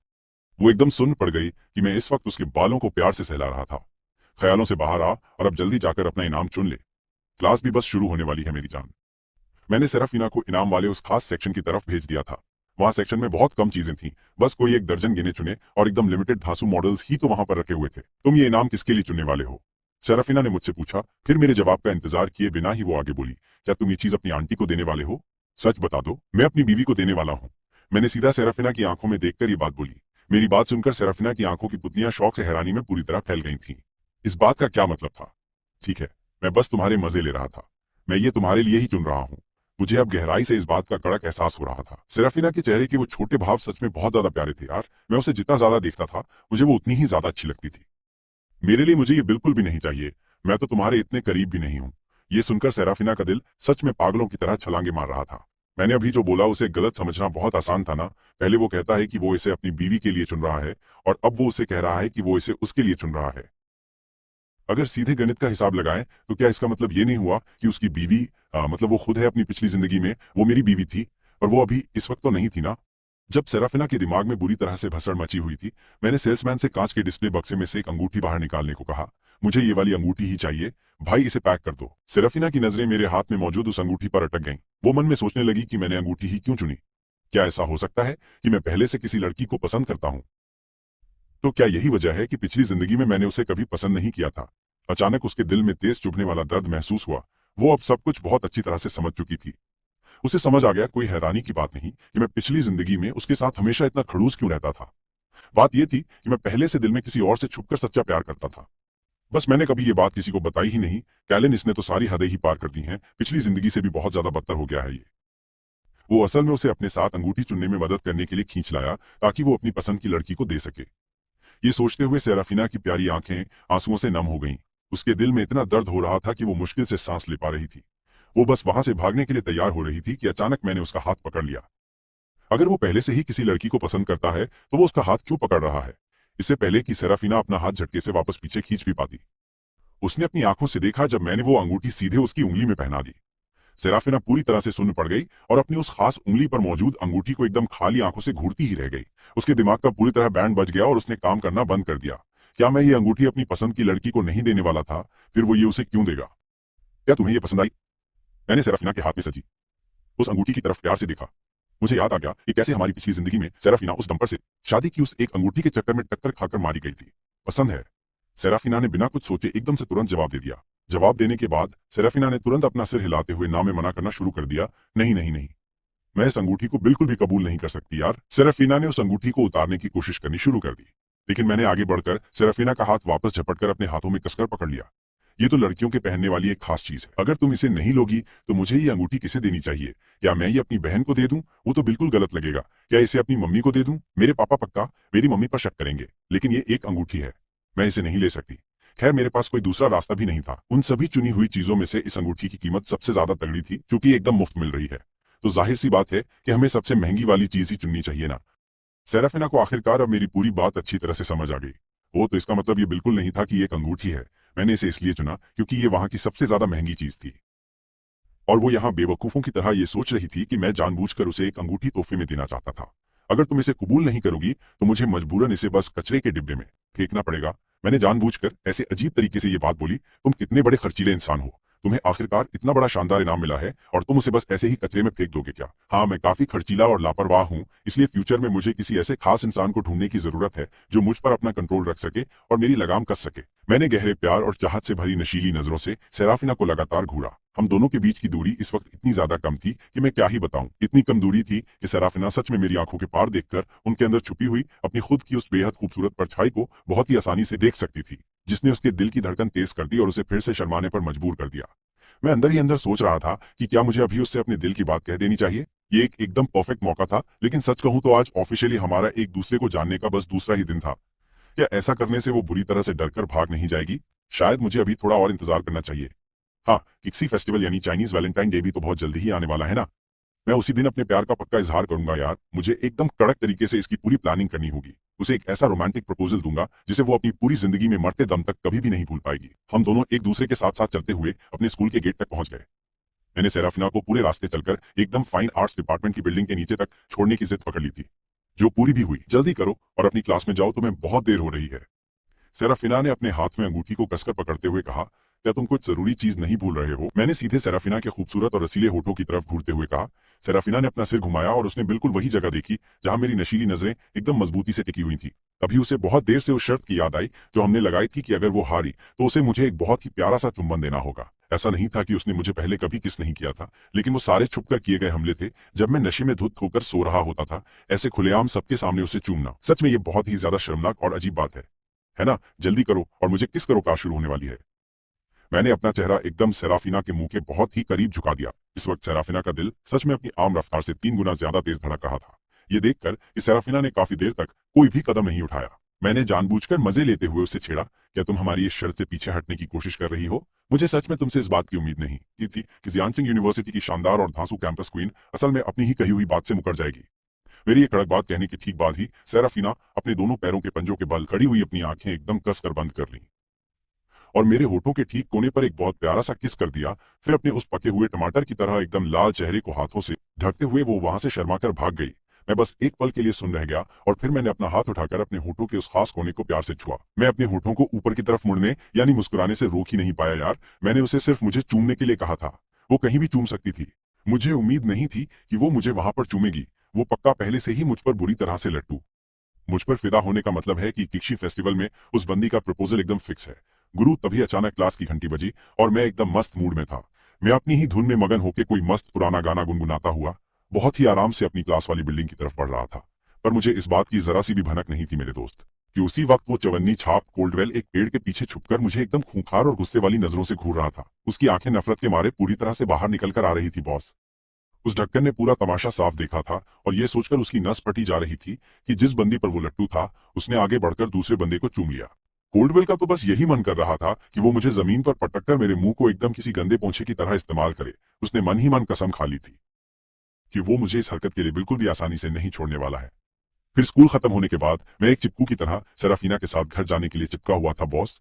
[SPEAKER 1] वो एकदम सुन पड़ गई कि मैं इस वक्त उसके बालों को प्यार से सहला रहा था। ख्यालों से बाहर आ और अब जल्दी जाकर अपना इनाम चुन ले। क्लास भी बस शुरू होने वाली है मेरी जान। मैंने सेराफीना को इनाम वाले उस खास सेक्शन की तरफ भेज दिया था। वहां सेक्शन में बहुत कम चीजें थीं, बस कोई 1 दर्जन गिने चुने और एकदम लिमिटेड धांसू मॉडल्स ही तो वहां पर रखे हुए थे। तुम ये इनाम किसके लिए चुनने वाले हो? सेराफीना ने मुझसे पूछा। फिर मेरे जवाब का इंतजार किए बिना ही वो आगे बोली, क्या तुम ये चीज अपनी आंटी को देने वाले हो? सच बता दो। मैं अपनी बीवी को देने वाला हूँ। मैंने सीधा सेराफीना की आंखों में देखकर ये बात बोली। मेरी बात सुनकर सेराफीना की आंखों की पुतलियां शौक से हैरानी में पूरी तरह फैल गई थीं। इस बात का क्या मतलब था? ठीक है, मैं बस तुम्हारे मजे ले रहा था। मैं ये तुम्हारे लिए ही चुन रहा हूँ। मुझे अब गहराई से इस बात का कड़क एहसास हो रहा था। सेराफीना के चेहरे के वो छोटे भाव सच में बहुत ज्यादा प्यारे थे यार। मैं उसे जितना ज्यादा देखता था मुझे वो उतनी ही ज्यादा अच्छी लगती थी। मेरे लिए मुझे ये बिल्कुल भी नहीं चाहिए। मैं तो तुम्हारे इतने करीब भी नहीं हूँ। ये सुनकर सेराफिना का दिल सच में पागलों की तरह छलांगे मार रहा था। मैंने अभी जो बोला उसे गलत समझना बहुत आसान था ना। पहले वो कहता है कि वो इसे अपनी बीवी के लिए चुन रहा है, और अब वो उसे कह रहा है कि वो इसे उसके लिए चुन रहा है। अगर सीधे गणित का हिसाब लगाएं तो क्या इसका मतलब ये नहीं हुआ कि उसकी बीवी मतलब वो खुद है अपनी पिछली जिंदगी में वो मेरी बीवी थी, और वो अभी इस वक्त तो नहीं थी ना। जब सेराफिना के दिमाग में बुरी तरह से भसड़ मची हुई थी, मैंने सेल्समैन से कांच के डिस्प्ले बक्से में से एक अंगूठी बाहर निकालने को कहा। मुझे ये वाली अंगूठी ही चाहिए भाई, इसे पैक कर दो। सेराफिना की नजरें मेरे हाथ में मौजूद उस अंगूठी पर अटक गईं। वो मन में सोचने लगी कि मैंने अंगूठी ही क्यों चुनी। क्या ऐसा हो सकता है कि मैं पहले से किसी लड़की को पसंद करता हूं? तो क्या यही वजह है कि पिछली जिंदगी में मैंने उसे कभी पसंद नहीं किया था? अचानक उसके दिल में तेज चुभने वाला दर्द महसूस हुआ। वो अब सब कुछ बहुत अच्छी तरह से समझ चुकी थी। उसे समझ आ गया, कोई हैरानी की बात नहीं कि मैं पिछली जिंदगी में उसके साथ हमेशा इतना खड़ूस क्यों रहता था। बात यह थी कि मैं पहले से दिल में किसी और से छुपकर सच्चा प्यार करता था। बस मैंने कभी ये बात किसी को बताई ही नहीं। कैलिन, इसने तो सारी हदें ही पार कर दी हैं। पिछली जिंदगी से भी बहुत ज्यादा बदतर हो गया है ये। वो असल में उसे अपने साथ अंगूठी चुनने में मदद करने के लिए खींच लाया, ताकि वो अपनी पसंद की लड़की को दे सके। ये सोचते हुए सेराफिना की प्यारी आंखें आंसुओं से नम हो गईं। उसके दिल में इतना दर्द हो रहा था कि वो मुश्किल से सांस ले पा रही थी। वो बस वहां से भागने के लिए तैयार हो रही थी कि अचानक मैंने उसका हाथ पकड़ लिया। अगर वो पहले से ही किसी लड़की को पसंद करता है तो वो उसका हाथ क्यों पकड़ रहा है? इससे पहले कि सेराफिना अपना हाथ झटके से वापस पीछे खींच भी पाती, उसने अपनी आंखों से देखा जब मैंने वो अंगूठी सीधे उसकी उंगली में पहना दी। सेराफिना पूरी तरह से सुन्न पड़ गई और अपनी उस खास उंगली पर मौजूद अंगूठी को एकदम खाली आंखों से घूरती ही रह गई। उसके दिमाग का पूरी तरह बैंड बज गया और उसने काम करना बंद कर दिया। क्या मैं ये अंगूठी अपनी पसंद की लड़की को नहीं देने वाला था? फिर वो ये उसे क्यों देगा? क्या तुम्हें ये पसंद आई? मैंने सेराफिना के हाथ में सजी उस अंगूठी की तरफ प्यार से देखा। मुझे याद आ गया कि कैसे हमारी पिछली जिंदगी में सेराफिना उस डंपर से शादी की उस एक अंगूठी के चक्कर में टक्कर खाकर मारी गई थी। पसंद है? सेराफिना ने बिना कुछ सोचे एकदम से तुरंत जवाब दे दिया। जवाब देने के बाद सेराफिना ने तुरंत अपना सिर हिलाते हुए ना में मना करना शुरू कर दिया। नहीं नहीं नहीं, मैं इस अंगूठी को बिल्कुल भी कबूल नहीं कर सकती यार। सेराफिना ने उस अंगूठी को उतारने की कोशिश करनी शुरू कर दी, लेकिन मैंने आगे बढ़कर सेराफिना का हाथ वापस झपटकर अपने हाथों में कसकर पकड़ लिया। ये तो लड़कियों के पहनने वाली एक खास चीज है। अगर तुम इसे नहीं लोगी तो मुझे ये अंगूठी किसे देनी चाहिए? क्या मैं ये अपनी बहन को दे दूं? वो तो बिल्कुल गलत लगेगा। क्या इसे अपनी मम्मी को दे दूं? मेरे पापा पक्का मेरी मम्मी पर शक करेंगे। लेकिन ये एक अंगूठी है, मैं इसे नहीं ले सकती। खैर, मेरे पास कोई दूसरा रास्ता भी नहीं था। उन सभी चुनी हुई चीजों में से इस अंगूठी की कीमत सबसे ज्यादा तगड़ी थी, क्योंकि एकदम मुफ्त मिल रही है। तो जाहिर सी बात है कि हमें सबसे महंगी वाली चीज ही चुननी चाहिए ना। सेराफिना को आखिरकार अब मेरी पूरी बात अच्छी तरह से समझ आ गई। वो तो इसका मतलब ये बिल्कुल नहीं था कि ये एक अंगूठी है। मैंने इसे इसलिए चुना क्योंकि ये वहां की सबसे ज्यादा महंगी चीज थी, और वो यहाँ बेवकूफों की तरह ये सोच रही थी कि मैं जानबूझकर उसे एक अंगूठी तोहफे में देना चाहता था। अगर तुम इसे कबूल नहीं करोगी तो मुझे मजबूरन इसे बस कचरे के डिब्बे में फेंकना पड़ेगा। मैंने जानबूझकर ऐसे अजीब तरीके से ये बात बोली। तुम कितने बड़े खर्चीले इंसान हो। तुम्हें आखिरकार इतना बड़ा शानदार इनाम मिला है और तुम उसे बस ऐसे ही कचरे में फेंक दोगे क्या? हाँ, मैं काफी खर्चीला और लापरवाह हूँ, इसलिए फ्यूचर में मुझे किसी ऐसे खास इंसान को ढूंढने की जरूरत है जो मुझ पर अपना कंट्रोल रख सके और मेरी लगाम कस सके। मैंने गहरे प्यार और चाहत से भरी नशीली नजरों से सेराफिना को लगातार घूरा। हम दोनों के बीच की दूरी इस वक्त इतनी ज्यादा कम थी कि मैं क्या ही बताऊं। इतनी कम दूरी थी कि सेराफिना सच में मेरी आंखों के पार देखकर उनके अंदर छुपी हुई अपनी खुद की उस बेहद खूबसूरत परछाई को बहुत ही आसानी से देख सकती थी, जिसने उसके दिल की धड़कन तेज कर दी और उसे फिर से शर्माने पर मजबूर कर दिया। मैं अंदर ही अंदर सोच रहा था कि क्या मुझे अभी उससे अपने दिल की बात कह देनी चाहिए। ये एक एकदम परफेक्ट मौका था, लेकिन सच कहूं तो आज ऑफिशियली हमारा एक दूसरे को जानने का बस दूसरा ही दिन था। क्या ऐसा करने से वो बुरी तरह से डरकर भाग नहीं जाएगी? शायद मुझे अभी थोड़ा और इंतजार करना चाहिए। हाँ, किक्सी फेस्टिवल यानी चाइनीज वैलेंटाइन डे भी तो बहुत जल्दी ही आने वाला है ना। मैं उसी दिन अपने प्यार का पक्का इजहार करूंगा यार। मुझे एकदम कड़क तरीके से इसकी पूरी प्लानिंग करनी होगी। उसे एक ऐसा रोमांटिक प्रपोजल दूंगा जिसे वो अपनी पूरी जिंदगी में मरते दम तक कभी भी नहीं भूल पाएगी। हम दोनों एक दूसरे के साथ साथ चलते हुए अपने स्कूल के गेट तक पहुंच गए। मैंने सेराफिना को पूरे रास्ते चलकर एकदम फाइन आर्ट्स डिपार्टमेंट की बिल्डिंग के नीचे तक छोड़ने की जिद पकड़ ली थी, जो पूरी भी हुई। जल्दी करो और अपनी क्लास में जाओ, तुम्हें बहुत देर हो रही है। सेराफिना ने अपने हाथ में अंगूठी को कसकर पकड़ते हुए कहा। क्या तुम कुछ जरूरी चीज नहीं भूल रहे हो? मैंने सीधे सेराफिना के खूबसूरत और रसीले होठों की तरफ घूरते हुए कहा। सेराफिना ने अपना सिर घुमाया और उसने बिल्कुल वही जगह देखी जहां मेरी नशीली नजरें एकदम मजबूती से टिकी हुई थी। तभी उसे बहुत देर से उस शर्त की याद आई जो हमने लगाई थी कि अगर वो हारी तो उसे मुझे एक बहुत ही प्यारा सा चुंबन देना होगा। ऐसा नहीं था कि उसने मुझे पहले कभी किस नहीं किया था, लेकिन वो सारे छुपकर किए गए हमले थे जब मैं नशे में धुत होकर सो रहा होता था। ऐसे खुलेआम सबके सामने उसे चूमना, सच में ये बहुत ही ज्यादा शर्मनाक और अजीब बात है ना? जल्दी करो और मुझे किस करो क्लास शुरू होने वाली है। मैंने अपना चेहरा एकदम सेराफिना के मुंह के बहुत ही करीब झुका दिया। इस वक्त सेराफिना का दिल सच में अपनी आम रफ्तार से 3 गुना ज्यादा तेज धड़क रहा था। ये देखकर कि सेराफिना ने काफी देर तक कोई भी कदम नहीं उठाया, मैंने जानबूझकर मजे लेते हुए उसे छेड़ा, क्या तुम हमारी इस शर्त से पीछे हटने की कोशिश कर रही हो? मुझे सच में तुमसे इस बात की उम्मीद नहीं की थी कि जियांसिंग यूनिवर्सिटी की शानदार और धांसू कैंपस क्वीन असल में अपनी ही कही हुई बात से मुकर जाएगी। मेरी ये कड़क बात कहने के ठीक बाद ही सेराफीना अपने दोनों पैरों के पंजों के बल खड़ी हुई अपनी आंखें एकदम कसकर बंद कर लीं और मेरे होठों के ठीक कोने पर एक बहुत प्यारा सा किस कर दिया। फिर अपने उस पके हुए टमाटर की तरह एकदम लाल चेहरे को हाथों से ढकते हुए वो वहां से शर्माकर भाग गई। मैं बस एक पल के लिए सुन रह गया और फिर मैंने अपना हाथ उठाकर अपने होठों के उस खास कोने को प्यार से छुआ। मैं अपने होठों को ऊपर की तरफ मुड़ने यानी मुस्कुराने से रोक ही नहीं पाया यार। मैंने उसे सिर्फ मुझे चूमने के लिए कहा था, वो कहीं भी चूम सकती थी। मुझे उम्मीद नहीं थी कि वो मुझे वहां पर चूमेगी। वो पक्का पहले से ही मुझ पर बुरी तरह से लट्टू। मुझ पर फिदा होने का मतलब है कि किक्षी फेस्टिवल में उस बंदी का प्रपोजल एकदम फिक्स है। गुरु तभी अचानक क्लास की घंटी बजी और मैं एकदम मस्त मूड में था। मैं अपनी ही धुन में मगन होकर कोई मस्त पुराना गाना गुनगुनाता हुआ बहुत ही आराम से अपनी क्लास वाली बिल्डिंग की तरफ बढ़ रहा था। पर मुझे इस बात की जरा सी भी भनक नहीं थी मेरे दोस्त, कि उसी वक्त वो चवन्नी छाप कोल्डवेल एक पेड़ के पीछे छुपकर मुझे एकदम खूंखार और गुस्से वाली नजरों से घूर रहा था। उसकी आंखें नफरत के मारे पूरी तरह से बाहर निकल कर आ रही थी बॉस। उस ढक्कन ने पूरा तमाशा साफ देखा था और यह सोचकर उसकी नस फटी जा रही थी कि जिस बंदी पर वो लट्टू था उसने आगे बढ़कर दूसरे बंदे को चूम लिया। कोल्डवेल का तो बस यही मन कर रहा था कि वो मुझे जमीन पर पटककर मेरे मुंह को एकदम किसी गंदे पोंछे की तरह इस्तेमाल करे। उसने मन ही मन कसम खा ली थी कि वो मुझे इस हरकत के लिए बिल्कुल भी आसानी से नहीं छोड़ने वाला है। फिर स्कूल खत्म होने के बाद मैं एक चिपकू की तरह सेराफीना के साथ घर जाने के लिए चिपका हुआ था बॉस।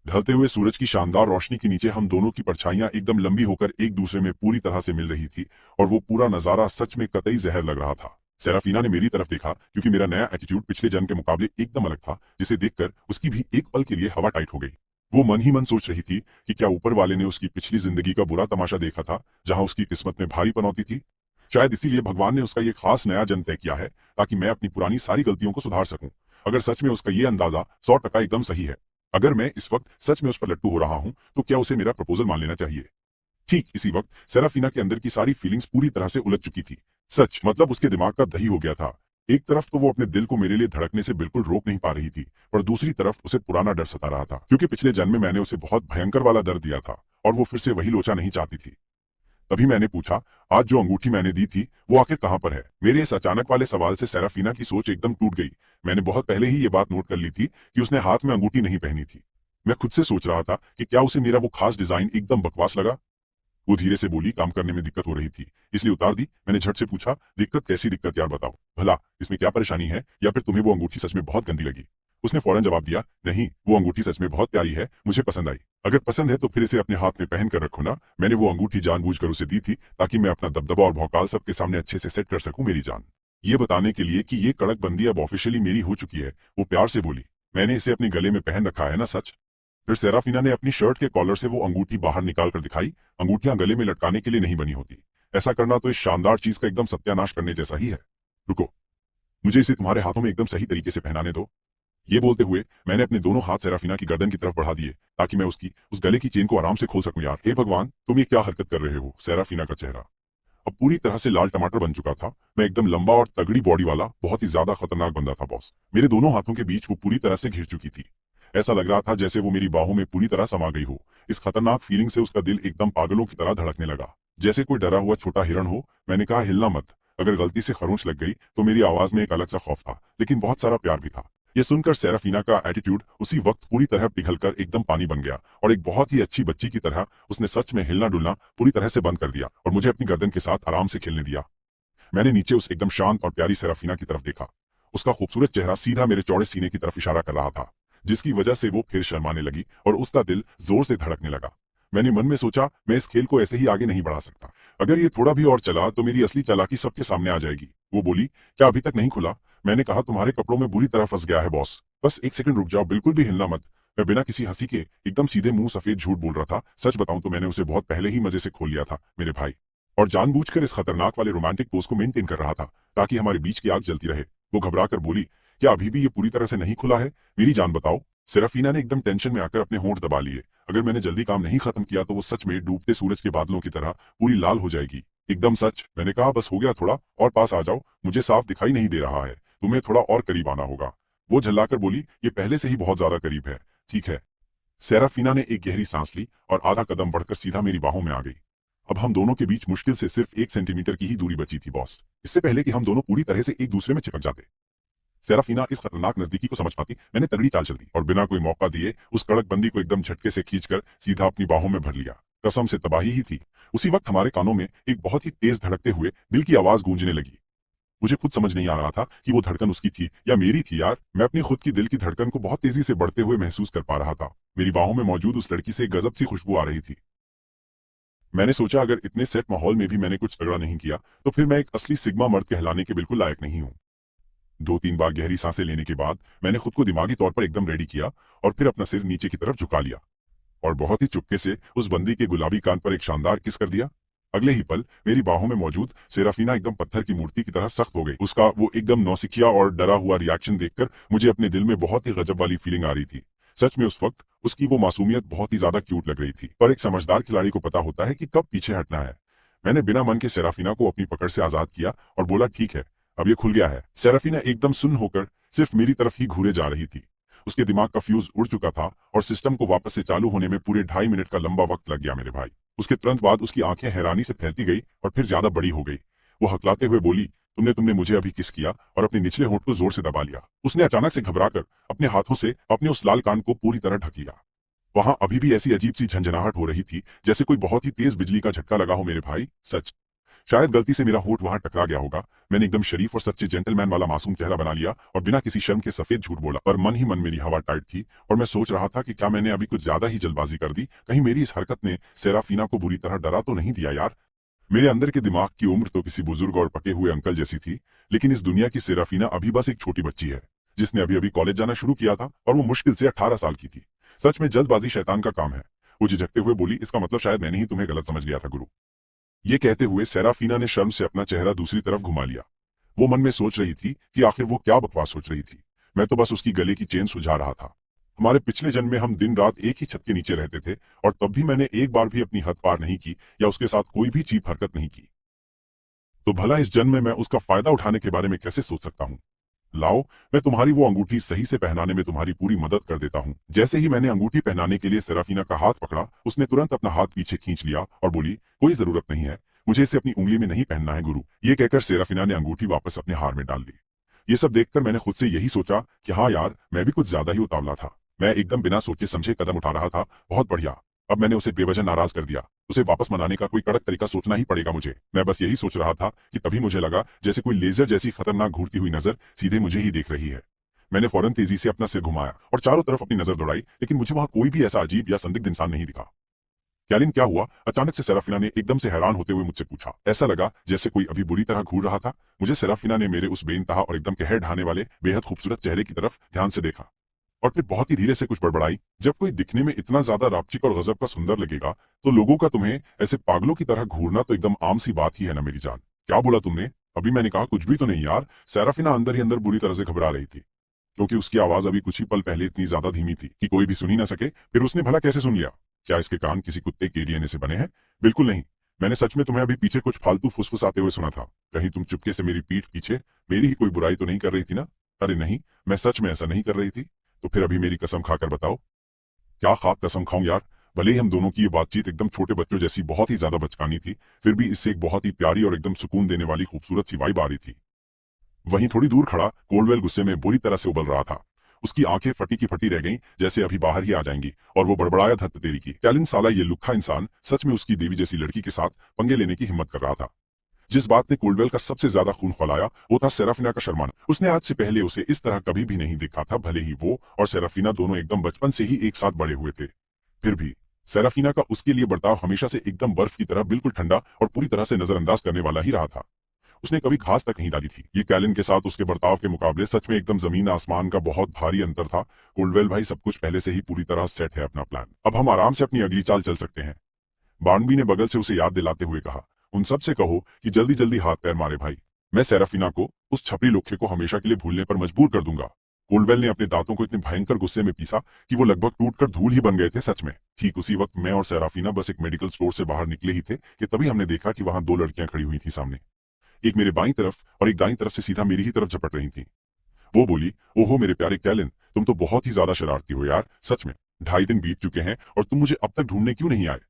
[SPEAKER 1] ढलते हुए सूरज की शानदार रोशनी के नीचे हम दोनों की परछाइयां एकदम लंबी होकर एक दूसरे में पूरी तरह से मिल रही थी और वो पूरा नजारा सच में कतई जहर लग रहा था। सेराफीना ने मेरी तरफ देखा क्योंकि मेरा नया एटीट्यूड पिछले जन्म के मुकाबले एकदम अलग था, जिसे देखकर उसकी भी एक पल के लिए हवा टाइट हो गई। वो मन ही मन सोच रही थी कि क्या ऊपर वाले ने उसकी पिछली जिंदगी का बुरा तमाशा देखा था जहां उसकी किस्मत में भारी पनौती थी। शायद इसीलिए भगवान ने उसका ये खास नया जन्म तय किया है ताकि मैं अपनी पुरानी सारी गलतियों को सुधार सकूं। अगर सच में उसका ये अंदाजा 100% एकदम सही है, अगर मैं इस वक्त सच में उस पर लट्टू हो रहा हूं, तो क्या उसे मेरा प्रपोजल मान लेना चाहिए? ठीक इसी वक्त सेराफीना के अंदर की सारी फीलिंग्स पूरी तरह से उलझ चुकी थी। सच मतलब उसके दिमाग का दही हो गया था। एक तरफ तो वो अपने दिल को मेरे लिए धड़कने से बिल्कुल रोक नहीं पा रही थी, पर दूसरी तरफ उसे पुराना डर सता रहा था क्योंकि पिछले जन्म में मैंने उसे बहुत भयंकर वाला दर्द दिया था और वो फिर से वही लोचा नहीं चाहती थी। तभी मैंने पूछा, आज जो अंगूठी मैंने दी थी वो आखिर कहां पर है? मेरे इस अचानक वाले सवाल से सेराफीना की सोच एकदम टूट गई। मैंने बहुत पहले ही ये बात नोट कर ली थी कि उसने हाथ में अंगूठी नहीं पहनी थी। मैं खुद से सोच रहा था कि क्या उसे मेरा वो खास डिजाइन एकदम बकवास लगा। वो धीरे से बोली, काम करने में दिक्कत हो रही थी इसलिए उतार दी। मैंने झट से पूछा, दिक्कत कैसी दिक्कत यार, बताओ भला इसमें क्या परेशानी है, या फिर तुम्हें वो अंगूठी सच में बहुत गंदी लगी? उसने फौरन जवाब दिया, नहीं वो अंगूठी सच में बहुत प्यारी है, मुझे पसंद आई। अगर पसंद है तो फिर इसे अपने हाथ में पहन कर रखो ना। मैंने वो अंगूठी जानबूझकर उसे दी थी ताकि मैं अपना दबदबा और भौकाल सबके सामने अच्छे से सेट कर सकूं मेरी जान। ये बताने के लिए कि ये कड़क बंदी अब ऑफिशियली मेरी हो चुकी है, वो प्यार से बोली, मैंने इसे अपने गले में पहन रखा है ना सच? फिर सेराफीना ने अपनी शर्ट के कॉलर से वो अंगूठी बाहर निकाल कर दिखाई। अंगूठियां गले में लटकाने के लिए नहीं बनी होती, ऐसा करना तो इस शानदार चीज का एकदम सत्यानाश करने जैसा ही है। रुको, मुझे इसे तुम्हारे हाथों में एकदम सही तरीके से पहनाने दो। ये बोलते हुए मैंने अपने दोनों हाथ सेराफीना की गर्दन की तरफ बढ़ा दिए ताकि मैं उसकी उस गले की चेन को आराम से खोल सकूं। यार हे भगवान, तुम ये क्या हरकत कर रहे हो? सेराफीना का चेहरा अब पूरी तरह से लाल टमाटर बन चुका था। मैं एकदम लंबा और तगड़ी बॉडी वाला बहुत ही ज्यादा खतरनाक बंदा था बॉस। मेरे दोनों हाथों के बीच वो पूरी तरह से घिर चुकी थी। ऐसा लग रहा था जैसे वो मेरी बाहों में पूरी तरह समा गई हो। इस खतरनाक फीलिंग से उसका दिल एकदम पागलों की तरह धड़कने लगा, जैसे कोई डरा हुआ छोटा हिरण हो। मैंने कहा, हिलना मत, अगर गलती से खरोंच लग गई तो। मेरी आवाज में एक अलग सा खौफ था लेकिन बहुत सारा प्यार भी था। ये सुनकर सेराफीना का एटीट्यूड उसी वक्त पूरी तरह पिघलकर एकदम पानी बन गया और एक बहुत ही अच्छी बच्ची की तरह उसने सच में हिलना डुलना पूरी तरह से बंद कर दिया और मुझे अपनी गर्दन के साथ आराम से खेलने दिया। मैंने नीचे उस एकदम शांत और प्यारी सेराफीना की तरफ देखा। उसका खूबसूरत चेहरा सीधा मेरे चौड़े सीने की तरफ इशारा कर रहा था, जिसकी वजह से वो फिर शर्माने लगी और उसका दिल जोर से धड़कने लगा। मैंने मन में सोचा, मैं इस खेल को ऐसे ही आगे नहीं बढ़ा सकता। अगर ये थोड़ा भी और चला तो मेरी असली चालाकी सबके सामने आ जाएगी। वो बोली, क्या अभी तक नहीं खुला? मैंने कहा, तुम्हारे कपड़ों में बुरी तरह फंस गया है बॉस, बस एक सेकंड रुक जाओ, बिल्कुल भी हिलना मत। मैं बिना किसी हंसी के एकदम सीधे मुंह सफेद झूठ बोल रहा था। सच बताऊं तो मैंने उसे बहुत पहले ही मजे से खोल लिया था मेरे भाई, और जानबूझकर इस खतरनाक वाले रोमांटिक पोज को मेंटेन कर रहा था ताकि हमारे बीच की आग जलती रहे। वो घबरा कर बोली, क्या अभी भी ये पूरी तरह से नहीं खुला है? मेरी जान बताओ। सेराफीना ने एकदम टेंशन में आकर अपने होंठ दबा लिए। अगर मैंने जल्दी काम नहीं खत्म किया तो वो सच में डूबते सूरज के बादलों की तरह पूरी लाल हो जाएगी। एकदम सच। मैंने कहा, बस हो गया, थोड़ा और पास आ जाओ, मुझे साफ दिखाई नहीं दे रहा है, तुम्हें थोड़ा और करीब आना होगा। वो झल्लाकर बोली, ये पहले से ही बहुत ज्यादा करीब है। ठीक है। सेराफीना ने एक गहरी सांस ली और आधा कदम बढ़कर सीधा मेरी बाहों में आ गई। अब हम दोनों के बीच मुश्किल से सिर्फ 1 सेंटीमीटर की ही दूरी बची थी बॉस, इससे पहले कि हम दोनों पूरी तरह से एक दूसरे में चिपक जाते। सेराफीना इस खतरनाक नजदीकी को समझ पाती मैंने तगड़ी चाल चल दी और बिना कोई मौका दिए उस कड़क बंदी को एकदम झटके से खींचकर सीधा अपनी बाहों में भर लिया। कसम से तबाही ही थी। उसी वक्त हमारे कानों में एक बहुत ही तेज धड़कते हुए दिल की आवाज गूंजने लगी। मुझे खुद समझ नहीं आ रहा था कि वो धड़कन उसकी थी या मेरी थी यार। मैं अपनी खुद की दिल की धड़कन को बहुत तेजी से बढ़ते हुए महसूस कर पा रहा था। मेरी बाहों में मौजूद उस लड़की से एक गजब सी खुशबू आ रही थी। मैंने सोचा अगर इतने सेट माहौल में भी मैंने कुछ तगड़ा नहीं किया तो फिर मैं एक असली सिग्मा मर्द कहलाने के बिल्कुल लायक नहीं हूँ। 2-3 बार गहरी सांसें लेने के बाद मैंने खुद को दिमागी तौर पर एकदम रेडी किया और फिर अपना सिर नीचे की तरफ झुका लिया और बहुत ही चुपके से उस बंदी के गुलाबी कान पर एक शानदार किस कर दिया। अगले ही पल मेरी बाहों में मौजूद सेराफीना एकदम पत्थर की मूर्ति की तरह सख्त हो गई। उसका वो एकदम नौसिखिया और डरा हुआ रिएक्शन देखकर मुझे अपने दिल में बहुत ही गजब वाली फीलिंग आ रही थी। सच में उस वक्त उसकी वो मासूमियत बहुत ही ज्यादा क्यूट लग रही थी, पर एक समझदार खिलाड़ी को पता होता है कि कब पीछे हटना है। मैंने बिना मन के सेराफीना को अपनी पकड़ से आजाद किया और बोला ठीक है, अब ये खुल गया है। सेराफीना एकदम सुन्न होकर सिर्फ मेरी तरफ ही घूरे जा रही थी। उसके दिमाग का फ्यूज उड़ चुका था और सिस्टम को वापस से चालू होने में पूरे 2.5 मिनट का लंबा वक्त लग गया मेरे भाई। उसके तुरंत बाद उसकी आंखें हैरानी से फैलती गई और फिर ज्यादा बड़ी हो गई। वो हकलाते हुए बोली, तुमने तुमने मुझे अभी किस किया और अपने निचले होंठ को जोर से दबा लिया। उसने अचानक से घबराकर अपने हाथों से अपने उस लाल कान को पूरी तरह ढक लिया। वहां अभी भी ऐसी अजीब सी झंझनाहट हो रही थी जैसे कोई बहुत ही तेज बिजली का झटका लगा हो मेरे भाई। सच, शायद गलती से मेरा होठ वहां टकरा गया होगा। मैंने एकदम शरीफ और सच्चे जेंटलमैन वाला मासूम चेहरा बना लिया और बिना किसी शर्म के सफेद झूठ बोला, पर मन ही मन मेरी हवा टाइट थी और मैं सोच रहा था कि क्या मैंने अभी कुछ ज्यादा ही जल्दबाजी कर दी। कहीं मेरी इस हरकत ने सेराफीना को बुरी तरह डरा तो नहीं दिया यार। मेरे अंदर के दिमाग की उम्र तो किसी बुजुर्ग और पके हुए अंकल जैसी थी, लेकिन इस दुनिया की सेराफीना अभी बस एक छोटी बच्ची है जिसने अभी अभी कॉलेज जाना शुरू किया था और वो मुश्किल से 18 साल की थी। सच में जल्दबाजी शैतान का काम है। वो झिझकते हुए बोली, इसका मतलब शायद मैंने ही तुम्हें गलत समझ लिया था गुरु। ये कहते हुए सेराफीना ने शर्म से अपना चेहरा दूसरी तरफ घुमा लिया। वो मन में सोच रही थी कि आखिर वो क्या बकवास सोच रही थी। मैं तो बस उसकी गले की चेन सुझा रहा था। हमारे पिछले जन्म में हम दिन रात एक ही छत के नीचे रहते थे और तब भी मैंने एक बार भी अपनी हद पार नहीं की या उसके साथ कोई भी चीप हरकत नहीं की। तो भला इस जन्म में मैं उसका फायदा उठाने के बारे में कैसे सोच सकता हूँ। लाओ, मैं तुम्हारी वो अंगूठी सही से पहनाने में तुम्हारी पूरी मदद कर देता हूँ। जैसे ही मैंने अंगूठी पहनाने के लिए सेराफीना का हाथ पकड़ा, उसने तुरंत अपना हाथ पीछे खींच लिया और बोली, कोई जरूरत नहीं है, मुझे इसे अपनी उंगली में नहीं पहनना है गुरु। ये कहकर सेराफीना ने अंगूठी वापस अपने हार में डाल दी। ये सब देखकर मैंने खुद से यही सोचा कि हाँ यार, मैं भी कुछ ज्यादा ही उतावला था। मैं एकदम बिना सोचे समझे कदम उठा रहा था। बहुत बढ़िया, अब मैंने उसे बेवजह नाराज कर दिया। उसे वापस मनाने का कोई कड़क तरीका सोचना ही पड़ेगा मुझे। मैं बस यही सोच रहा था कि तभी मुझे लगा जैसे कोई लेजर जैसी खतरनाक घूरती हुई नजर सीधे मुझे ही देख रही है। मैंने फौरन तेजी से अपना सिर घुमाया और चारों तरफ अपनी नजर दौड़ाई, लेकिन मुझे वहां कोई भी ऐसा अजीब या संदिग्ध इंसान नहीं दिखा। कैलिन, क्या हुआ? अचानक से सेराफीना ने एकदम से हैरान होते हुए मुझसे पूछा। ऐसा लगा जैसे कोई अभी बुरी तरह घूर रहा था। मुझे सेराफीना ने मेरे उस बेइंतहा और एकदम कहर ढाने वाले बेहद खूबसूरत चेहरे की तरफ ध्यान से देखा और फिर बहुत ही धीरे से कुछ बड़बड़ाई। जब कोई दिखने में इतना ज्यादा रापचिक और गजब का सुंदर लगेगा तो लोगों का तुम्हें ऐसे पागलों की तरह घूरना तो एकदम आम सी बात ही है ना मेरी जान। क्या बोला तुमने? अभी मैंने कहा कुछ भी तो नहीं यार। सेराफीना अंदर ही अंदर बुरी तरह से घबरा रही थी क्योंकि उसकी आवाज अभी कुछ ही पल पहले इतनी ज्यादा धीमी थी कि कोई भी सुन ही ना सके। फिर उसने भला कैसे सुन लिया? क्या इसके कान किसी कुत्ते के डीएनए से बने हैं? बिल्कुल नहीं। मैंने सच में तुम्हें अभी पीछे कुछ फालतू फुसफुसाते हुए सुना था। कहीं तुम चुपके से मेरी पीठ पीछे मेरी ही कोई बुराई तो नहीं कर रही थी ना? अरे नहीं, मैं सच में ऐसा नहीं कर रही थी। तो फिर अभी मेरी कसम खाकर बताओ। क्या खाक कसम खाऊं यार? भले ही हम दोनों की ये बातचीत एकदम छोटे बच्चों जैसी बहुत ही ज्यादा बचकानी थी, फिर भी इससे एक बहुत ही प्यारी और एकदम सुकून देने वाली खूबसूरत सी वाइब आ रही थी। वहीं थोड़ी दूर खड़ा कोल्डवेल गुस्से में बुरी तरह से उबल रहा था। उसकी आंखें फटी की फटी रह गईं, जैसे अभी बाहर ही आ जाएंगी, और वो बड़बड़ाया, धत्त तेरी की। कैलिन साला ये लुक्खा इंसान सच में उसकी देवी जैसी लड़की के साथ पंगे लेने की हिम्मत कर रहा था। जिस बात ने कोल्डवेल का सबसे ज्यादा खून खौलाया वो था सेराफीना का शर्माना। उसने आज से पहले उसे इस तरह कभी भी नहीं देखा था। भले ही वो और सेराफीना दोनों एकदम बचपन से ही एक साथ बड़े हुए थे, फिर भी सेराफीना का उसके लिए बर्ताव हमेशा से एकदम बर्फ की तरह बिल्कुल ठंडा और पूरी तरह से नजरअंदाज करने वाला ही रहा था। उसने कभी घास तक नहीं डाली थी। ये कैलिन के साथ उसके बर्ताव के मुकाबले सच में एकदम जमीन आसमान का बहुत भारी अंतर था। कोल्डवेल भाई, सब कुछ पहले से ही पूरी तरह सेट है अपना प्लान। अब हम आराम से अपनी अगली चाल चल सकते हैं। बार्नबी ने बगल से उसे याद दिलाते हुए कहा। उन सब से कहो कि जल्दी जल्दी हाथ पैर मारे भाई। मैं सेराफीना को उस छपरी लोखे को हमेशा के लिए भूलने पर मजबूर कर दूंगा। कोल्डवेल ने अपने दांतों को इतने भयंकर गुस्से में पीसा कि वो लगभग टूटकर धूल ही बन गए थे। सच में ठीक उसी वक्त मैं और सेराफीना बस एक मेडिकल स्टोर से बाहर निकले ही थे कि तभी हमने देखा कि वहां दो लड़कियां खड़ी हुई थी सामने। एक मेरे बाईं तरफ और एक दाईं तरफ से सीधा मेरी ही तरफ झपट रही थी। वो बोली, ओहो मेरे प्यारे कैलिन, तुम तो बहुत ही ज्यादा शरारती हो यार। सच में 2.5 दिन बीत चुके हैं और तुम मुझे अब तक ढूंढने क्यों नहीं आए?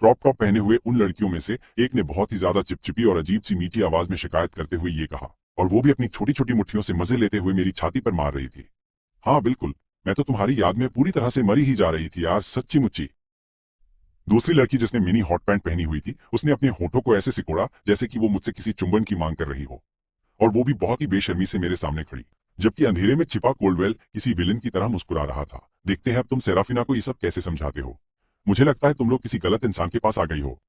[SPEAKER 1] क्रॉप टॉप पहने हुए उन लड़कियों में से एक ने बहुत ही ज्यादा चिपचिपी और अजीब सी मीठी आवाज में शिकायत करते हुए ये कहा। और वो भी अपनी छोटी छोटी मुट्ठियों से मजे लेते हुए मेरी छाती पर मार रही थी। हाँ बिल्कुल, मैं तो तुम्हारी याद में पूरी तरह से मरी ही जा रही थी यार, सच्ची मुच्ची। दूसरी लड़की जिसने मिनी हॉट पैंट पहनी हुई थी, उसने अपने होठों को ऐसे सिकोड़ा जैसे कि वो मुझसे किसी चुंबन की मांग कर रही हो, और वो भी बहुत ही बेशर्मी से मेरे सामने खड़ी, जबकि अंधेरे में छिपा कोल्डवेल किसी विलन की तरह मुस्कुरा रहा था। देखते हैं अब तुम सेराफिना को ये सब कैसे समझाते हो। मुझे लगता है तुम लोग किसी गलत इंसान के पास आ गई हो।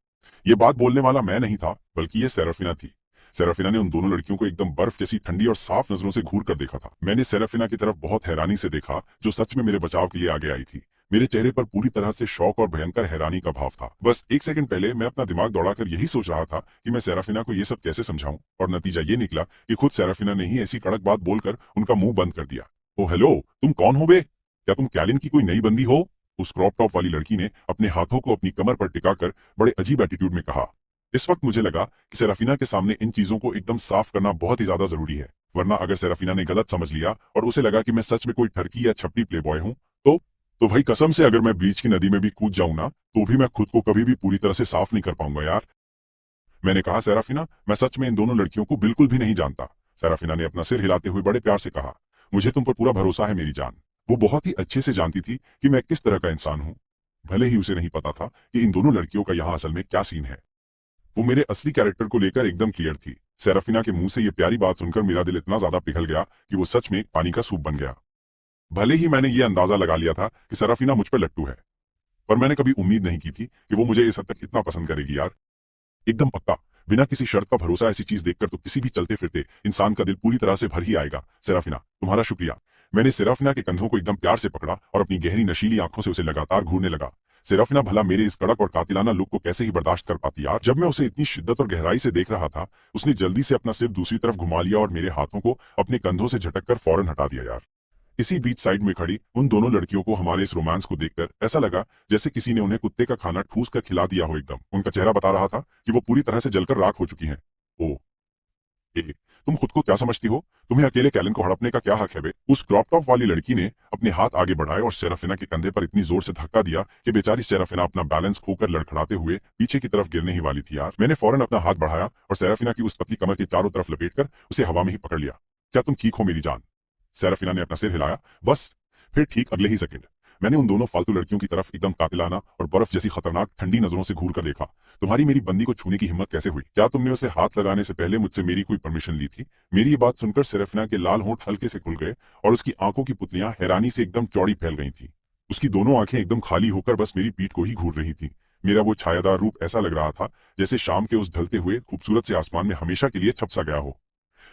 [SPEAKER 1] ये बात बोलने वाला मैं नहीं था, बल्कि ये सेराफिना थी। सेराफिना ने उन दोनों लड़कियों को एकदम बर्फ जैसी ठंडी और साफ नजरों से घूर कर देखा था। मैंने सेराफिना की तरफ बहुत हैरानी से देखा, जो सच में मेरे बचाव के लिए आगे आई थी। मेरे चेहरे पर पूरी तरह से शौक और भयंकर हैरानी का भाव था। बस एक सेकंड पहले मैं अपना दिमाग दौड़ाकर यही सोच रहा था कि मैं सेराफिना को ये सब कैसे समझाऊं, और नतीजा ये निकला कि खुद सेराफिना ने ही ऐसी कड़क बात बोलकर उनका मुंह बंद कर दिया। ओ हेलो, तुम कौन हो बे? क्या तुम कैलिन की कोई नई बंदी हो? उस क्रॉप टॉप वाली लड़की ने अपने हाथों को अपनी कमर पर टिकाकर बड़े अजीब एटीट्यूड में कहा। इस वक्त मुझे लगा कि सेराफिना के सामने इन चीजों को एकदम साफ करना बहुत ही ज्यादा जरूरी है, वरना अगर सेराफिना ने गलत समझ लिया और उसे लगा कि मैं सच में कोई ठरकी या छपरी प्लेबॉय हूं, तो भाई कसम से अगर मैं ब्लीच की नदी में भी कूद जाऊं ना, तो भी मैं खुद को कभी भी पूरी तरह से साफ नहीं कर पाऊंगा यार। मैंने कहा, सेराफिना, मैं सच में इन दोनों लड़कियों को बिल्कुल भी नहीं जानता। सेराफिना ने अपना सिर हिलाते हुए बड़े प्यार से कहा, मुझे तुम पर पूरा भरोसा है मेरी जान। वो बहुत ही अच्छे से जानती थी कि मैं किस तरह का इंसान हूं, भले ही उसे नहीं पता था कि इन दोनों लड़कियों का यहाँ असल में क्या सीन है। वो मेरे असली कैरेक्टर को लेकर एकदम क्लियर थी। सेराफिना के मुंह से ये प्यारी बात सुनकर मेरा दिल इतना ज्यादा पिघल गया कि वो सच में पानी का सूप बन गया। भले ही मैंने ये अंदाजा लगा लिया था कि सेराफिना मुझ पर लट्टू है, पर मैंने कभी उम्मीद नहीं की थी कि वो मुझे इस हद तक इतना पसंद करेगी यार। एकदम पक्का, बिना किसी शर्त का भरोसा, ऐसी चीज देखकर तो किसी भी चलते फिरते इंसान का दिल पूरी तरह से भर ही आएगा। सेराफिना, तुम्हारा शुक्रिया। मैंने सेराफिना के कंधों को एकदम प्यार से पकड़ा और अपनी गहरी नशीली आंखों से उसे लगातार घूरने लगा। सेराफिना भला मेरे इस कड़क और कातिलाना लुक को कैसे ही बर्दाश्त कर पाती यार। जब मैं उसे इतनी शिद्दत और गहराई से देख रहा था, उसने जल्दी से अपना सिर दूसरी तरफ घुमा लिया और मेरे हाथों को अपने कंधों से झटक कर फौरन हटा दिया यार। इसी बीच साइड में खड़ी उन दोनों लड़कियों को हमारे इस रोमांस को देखकर ऐसा लगा जैसे किसी ने उन्हें कुत्ते का खाना ठूस कर खिला दिया हो। एकदम उनका चेहरा बता रहा था कि वो पूरी तरह से जलकर राख हो चुकी हैं। ओ ए, तुम खुद को क्या समझती हो? तुम्हें अकेले कैलन को हड़पने का क्या हक है बे? उस क्रॉप टॉप वाली लड़की ने अपने हाथ आगे बढ़ाए और सेराफिना के कंधे पर इतनी जोर से धक्का दिया कि बेचारी सेराफिना अपना बैलेंस खोकर लड़खड़ाते हुए पीछे की तरफ गिरने ही वाली थी यार। मैंने फौरन अपना हाथ बढ़ाया और सेराफिना की उस पतली कमर के चारों तरफ लपेटकर उसे हवा में ही पकड़ लिया। क्या तुम ठीक हो मेरी जान? सेराफिना ने अपना सिर हिलाया। बस फिर ठीक अगले ही सेकंड मैंने उन दोनों फालतू लड़कियों की तरफ एकदम कातिलाना और बर्फ जैसी खतरनाक ठंडी नजरों से घूर कर देखा। तुम्हारी मेरी बंदी को छूने की हिम्मत कैसे हुई? क्या तुमने उसे हाथ लगाने से पहले मुझसे मेरी कोई परमिशन ली थी? मेरी ये बात सुनकर सेराफिना के लाल होंठ हल्के से खुल गए और उसकी आंखों की पुतलियां हैरानी से एकदम चौड़ी फैल गई थी। उसकी दोनों आंखें एकदम खाली होकर बस मेरी पीठ को ही घूर रही थी। मेरा वो छायादार रूप ऐसा लग रहा था जैसे शाम के उस ढलते हुए खूबसूरत से आसमान में हमेशा के लिए छप सा गया हो।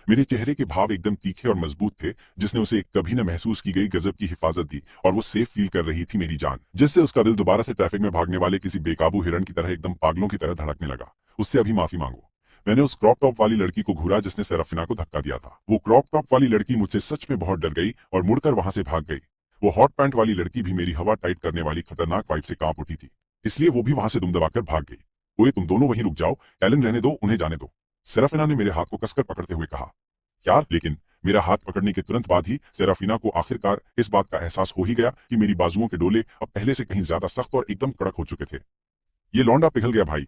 [SPEAKER 1] मेरे चेहरे के भाव एकदम तीखे और मजबूत थे, जिसने उसे एक कभी न महसूस की गई गजब की हिफाजत दी, और वो सेफ फील कर रही थी मेरी जान, जिससे उसका दिल दोबारा से ट्रैफिक में भागने वाले किसी बेकाबू हिरण की तरह एकदम पागलों की तरह धड़कने लगा। उससे अभी माफी मांगो। मैंने उस क्रॉप टॉप वाली लड़की को घूरा जिसने सेराफिना को धक्का दिया था। वो क्रॉप टॉप वाली लड़की मुझसे सच में बहुत डर गई और मुड़कर वहां से भाग गई। वो हॉट पैंट वाली लड़की भी मेरी हवा टाइट करने वाली खतरनाक वाइब से कांप उठी थी, इसलिए वो भी वहां से दुम दबाकर भाग गई। ओए तुम दोनों वहीं रुक जाओ, कैलन रहने दो, उन्हें जाने दो, सेराफिना ने मेरे हाथ को कसकर पकड़ते हुए कहा। यार, लेकिन मेरा हाथ पकड़ने के तुरंत बाद ही सेराफिना को आखिरकार इस बात का एहसास हो ही गया कि मेरी बाजुओं के डोले अब पहले से कहीं ज्यादा सख्त और एकदम कड़क हो चुके थे। ये लौंडा पिघल गया भाई।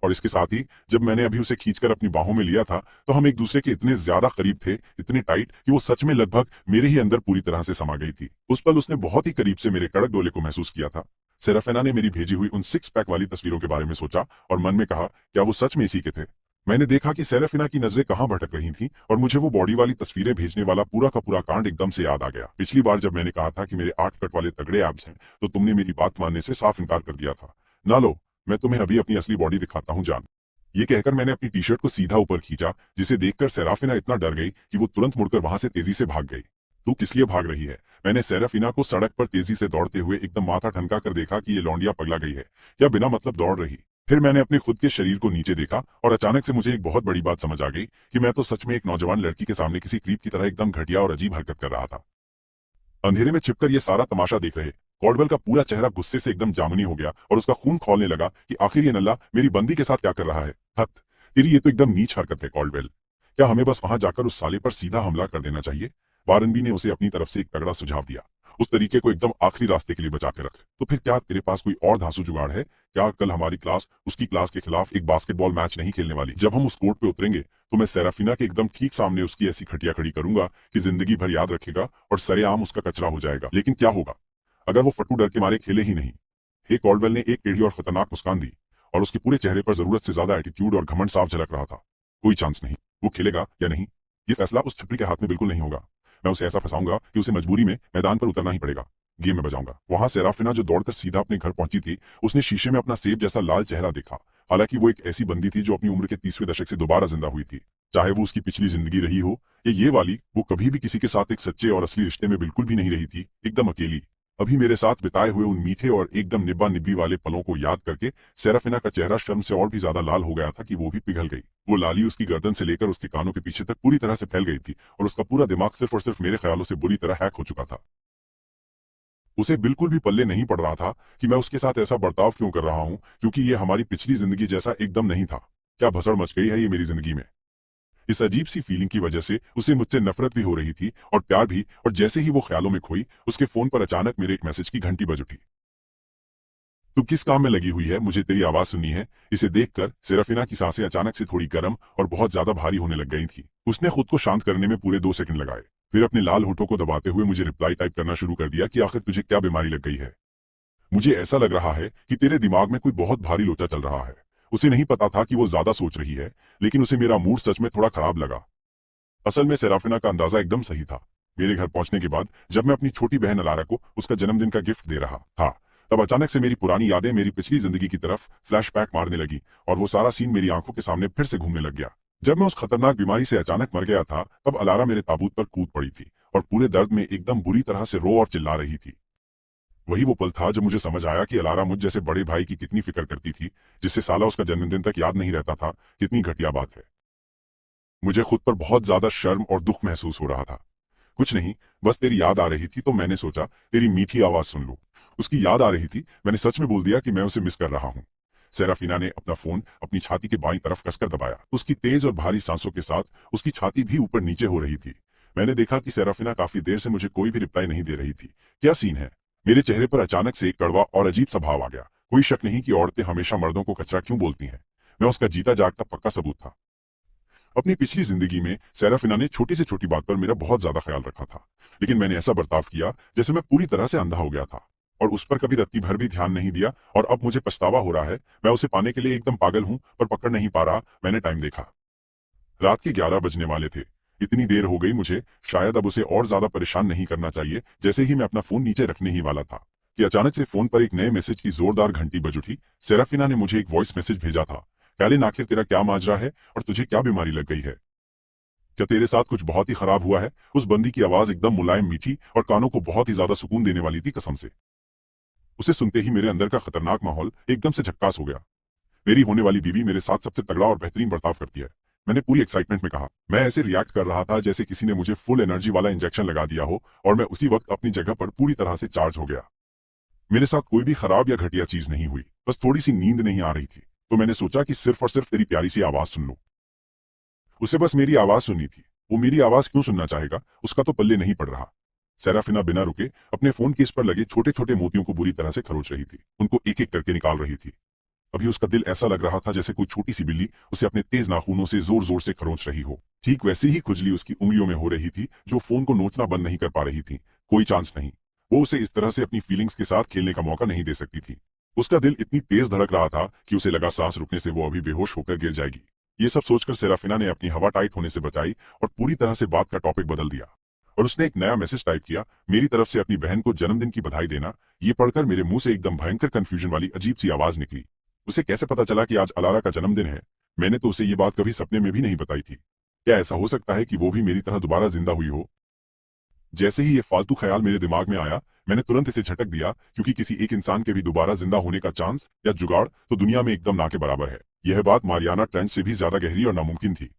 [SPEAKER 1] और इसके साथ ही जब मैंने अभी उसे खींचकर अपनी बाहों में लिया था, तो हम एक दूसरे के इतने ज्यादा करीब थे, इतने टाइट, कि वो सच में लगभग मेरे ही अंदर पूरी तरह से समा गई थी। उस पल उसने बहुत ही करीब से मेरे कड़क डोले को महसूस किया था। सेराफिना ने मेरी भेजी हुई उन 6 पैक वाली तस्वीरों के बारे में सोचा और मन में कहा, क्या वो सच में इसी के थे? मैंने देखा कि सेराफिना की नजरें कहां भटक रही थीं और मुझे वो बॉडी वाली तस्वीरें भेजने वाला पूरा का पूरा कांड एकदम से याद आ गया। पिछली बार जब मैंने कहा था कि मेरे 8 कट वाले तगड़े एब्स हैं, तो तुमने मेरी बात मानने से साफ इनकार कर दिया था। ना लो, मैं तुम्हें अभी अपनी असली बॉडी दिखाता हूँ जान। ये कहकर मैंने अपनी टी शर्ट को सीधा ऊपर खींचा, जिसे देखकर सेराफिना इतना डर गई कि वो तुरंत मुड़कर वहां से तेजी से भाग गई। तू किस लिए भाग रही है? मैंने सेराफिना को सड़क पर तेजी से दौड़ते हुए एकदम माथा ठनका कर देखा कि ये लौंडिया पगला गई है, क्या बिना मतलब दौड़ रही? फिर मैंने अपने खुद के शरीर को नीचे देखा और अचानक से मुझे एक बहुत बड़ी बात समझ आ गई कि मैं तो सच में एक नौजवान लड़की के सामने किसी क्रीप की तरह एकदम घटिया और अजीब हरकत कर रहा था। अंधेरे में छिपकर ये सारा तमाशा देख रहे कॉल्डवेल का पूरा चेहरा गुस्से से एकदम जामुनी हो गया और उसका खून खौलने लगा कि आखिर ये नल्ला मेरी बंदी के साथ क्या कर रहा है। हद, तेरी ये तो एकदम नीच हरकत है कॉल्डवेल। क्या हमें बस वहां जाकर उस साले पर सीधा हमला कर देना चाहिए? बारनबी ने उसे अपनी तरफ से एक तगड़ा सुझाव दिया उस तरीके को एकदम आखिरी रास्ते के लिए बचा के रख। तो फिर क्या तेरे पास कोई और धांसू जुगाड़ है? क्या कल हमारी क्लास उसकी क्लास के खिलाफ एक बास्केटबॉल मैच नहीं खेलने वाली? जब हम उस कोर्ट पे उतरेंगे तो मैं सेराफिना के एकदम ठीक सामने उसकी ऐसी खटिया खड़ी करूंगा कि जिंदगी भर याद रखेगा और सरेआम उसका कचरा हो जाएगा। लेकिन क्या होगा अगर वो फट्टू डर के मारे खेले ही नहीं? हे कॉल्डवेल ने एक टेढ़ी और खतरनाक मुस्कान दी और उसके पूरे चेहरे पर जरूरत से ज्यादा एटीट्यूड और घमंड साफ झलक रहा था। कोई चांस नहीं। वो खेलेगा या नहीं, ये फैसला उस छपरी के हाथ में बिल्कुल नहीं होगा। मैं उसे ऐसा फंसाऊंगा कि उसे मजबूरी में मैदान पर उतरना ही पड़ेगा। गेम में बजाऊंगा। वहां सेराफिना जो दौड़कर सीधा अपने घर पहुंची थी, उसने शीशे में अपना सेब जैसा लाल चेहरा देखा। हालांकि वो एक ऐसी बंदी थी जो अपनी उम्र के 30वें दशक से दोबारा जिंदा हुई थी। चाहे वो उसकी पिछली जिंदगी रही हो या ये वाली, वो कभी भी किसी के साथ एक सच्चे और असली रिश्ते में बिल्कुल भी नहीं रही थी। एकदम अकेली। अभी मेरे साथ बिताए हुए उन मीठे और एकदम निब्बा निब्बी वाले पलों को याद करके सेराफिना का चेहरा शर्म से और भी ज्यादा लाल हो गया था कि वो भी पिघल गई। वो लाली उसकी गर्दन से लेकर उसके कानों के पीछे तक पूरी तरह से फैल गई थी और उसका पूरा दिमाग सिर्फ और सिर्फ मेरे ख्यालों से बुरी तरह हैक हो चुका था। उसे बिल्कुल भी पल्ले नहीं पड़ रहा था कि मैं उसके साथ ऐसा बर्ताव क्यों कर रहा हूं, क्योंकि ये हमारी पिछली जिंदगी जैसा एकदम नहीं था। क्या भसड़ मच गई है ये मेरी जिंदगी में। इस अजीब सी फीलिंग की वजह से उसे मुझसे नफरत भी हो रही थी और प्यार भी। और जैसे ही वो ख्यालों में खोई, उसके फोन पर अचानक मेरे एक मैसेज की घंटी बज उठी। तू किस काम में लगी हुई है? मुझे तेरी आवाज सुननी है। इसे देखकर सेराफिना की सांसें अचानक से थोड़ी गर्म और बहुत ज्यादा भारी होने लग गई थी। उसने खुद को शांत करने में पूरे 2 सेकंड लगाए, फिर अपने लाल होठों को दबाते हुए मुझे रिप्लाई टाइप करना शुरू कर दिया कि आखिर तुझे क्या बीमारी लग गई है? मुझे ऐसा लग रहा है कि तेरे दिमाग में कोई बहुत भारी लोचा चल रहा है। उसे नहीं पता था कि वो ज्यादा सोच रही है, लेकिन उसे मेरा मूड सच में थोड़ा खराब लगा। असल में सेराफिना का अंदाजा एकदम सही था। मेरे घर पहुंचने के बाद जब मैं अपनी छोटी बहन अलारा को उसका जन्मदिन का गिफ्ट दे रहा था, तब अचानक से मेरी पुरानी यादें मेरी पिछली जिंदगी की तरफ फ्लैशबैक मारने लगी और वो सारा सीन मेरी आंखों के सामने फिर से घूमने लग गया। जब मैं उस खतरनाक बीमारी से अचानक मर गया था, तब अलारा मेरे ताबूत पर कूद पड़ी थी और पूरे दर्द में एकदम बुरी तरह से रो और चिल्ला रही थी। वही वो पल था जब मुझे समझ आया कि अलारा मुझ जैसे बड़े भाई की कितनी फिक्र करती थी, जिससे साला उसका जन्मदिन तक याद नहीं रहता था। कितनी घटिया बात है। मुझे खुद पर बहुत ज्यादा शर्म और दुख महसूस हो रहा था। कुछ नहीं, बस तेरी याद आ रही थी तो मैंने सोचा तेरी मीठी आवाज सुन लूं। उसकी याद आ रही थी, मैंने सच में बोल दिया कि मैं उसे मिस कर रहा हूं। सेराफिना ने अपना फोन अपनी छाती के बाईं तरफ कसकर दबाया। उसकी तेज और भारी सांसों के साथ उसकी छाती भी ऊपर नीचे हो रही थी। मैंने देखा कि सेराफिना काफी देर से मुझे कोई भी रिप्लाई नहीं दे रही थी। क्या सीन है? मेरे चेहरे पर अचानक से एक कड़वा और अजीब सा भाव आ गया। कोई शक नहीं कि औरतें हमेशा मर्दों को कचरा क्यों बोलती हैं। मैं उसका जीता जागता पक्का सबूत था। अपनी पिछली जिंदगी में सेराफिना ने छोटी से छोटी बात पर मेरा बहुत ज्यादा ख्याल रखा था, लेकिन मैंने ऐसा बर्ताव किया जैसे मैं पूरी तरह से अंधा हो गया था और उस पर कभी रत्ती भर भी ध्यान नहीं दिया। और अब मुझे पछतावा हो रहा है। मैं उसे पाने के लिए एकदम पागल हूं, पर पकड़ नहीं पा रहा। मैंने टाइम देखा, रात के 11 बजने वाले थे। इतनी देर हो गई, मुझे शायद अब उसे और ज्यादा परेशान नहीं करना चाहिए। जैसे ही मैं अपना फोन नीचे रखने ही वाला था कि अचानक से फोन पर एक नए मैसेज की जोरदार घंटी बज उठी। सेराफिना ने मुझे एक वॉइस मैसेज भेजा था। कैलिन, आखिर तेरा क्या माजरा है और तुझे क्या बीमारी लग गई है? क्या तेरे साथ कुछ बहुत ही खराब हुआ है? उस बंदी की आवाज एकदम मुलायम, मीठी और कानों को बहुत ही ज्यादा सुकून देने वाली थी। कसम से उसे सुनते ही मेरे अंदर का खतरनाक माहौल एकदम से झक्कास हो गया। मेरी होने वाली बीवी मेरे साथ सबसे तगड़ा और बेहतरीन बर्ताव करती है। मैंने पूरी एक्साइटमेंट में कहा। मैं ऐसे रिएक्ट कर रहा था जैसे किसी ने मुझे फुल एनर्जी वाला इंजेक्शन लगा दिया हो और मैं उसी वक्त अपनी जगह पर पूरी तरह से चार्ज हो गया। मेरे साथ कोई भी खराब या घटिया चीज नहीं हुई, बस थोड़ी सी नींद नहीं आ रही थी। तो मैंने सोचा कि सिर्फ और सिर्फ तेरी प्यारी सी आवाज सुन लूं। उसे बस मेरी आवाज सुननी थी। वो मेरी आवाज क्यों सुनना चाहेगा? उसका तो पल्ले नहीं पड़ रहा। सेराफिना बिना रुके अपने फोन केस पर लगे छोटे छोटे मोतियों को बुरी तरह से खरोच रही थी, उनको एक एक करके निकाल रही थी। अभी उसका दिल ऐसा लग रहा था जैसे कोई छोटी सी बिल्ली उसे अपने तेज नाखूनों से जोर जोर से खरोंच रही हो। ठीक वैसी ही खुजली उसकी उंगलियों में हो रही थी जो फोन को नोचना बंद नहीं कर पा रही थी। कोई चांस नहीं, वो उसे इस तरह से अपनी फीलिंग्स के साथ खेलने का मौका नहीं दे सकती थी। उसका दिल इतनी तेज धड़क रहा था कि उसे लगा सांस रुकने से वो अभी बेहोश होकर गिर जाएगी। ये सब सोचकर सेराफिना ने अपनी हवा टाइट होने से बचाई और पूरी तरह से बात का टॉपिक बदल दिया। और उसने एक नया मैसेज टाइप किया, मेरी तरफ से अपनी बहन को जन्मदिन की बधाई देना। ये पढ़कर मेरे मुंह से एकदम भयंकर कंफ्यूजन वाली अजीब सी आवाज निकली। उसे कैसे पता चला कि आज अलारा का जन्मदिन है? मैंने तो उसे ये बात कभी सपने में भी नहीं बताई थी। क्या ऐसा हो सकता है कि वो भी मेरी तरह दोबारा जिंदा हुई हो? जैसे ही ये फालतू ख्याल मेरे दिमाग में आया, मैंने तुरंत इसे झटक दिया, क्योंकि किसी एक इंसान के भी दोबारा जिंदा होने का चांस या जुगाड़ तो दुनिया में एकदम ना के बराबर है। यह बात मारियाना ट्रेंच से भी ज्यादा गहरी और नामुमकिन थी।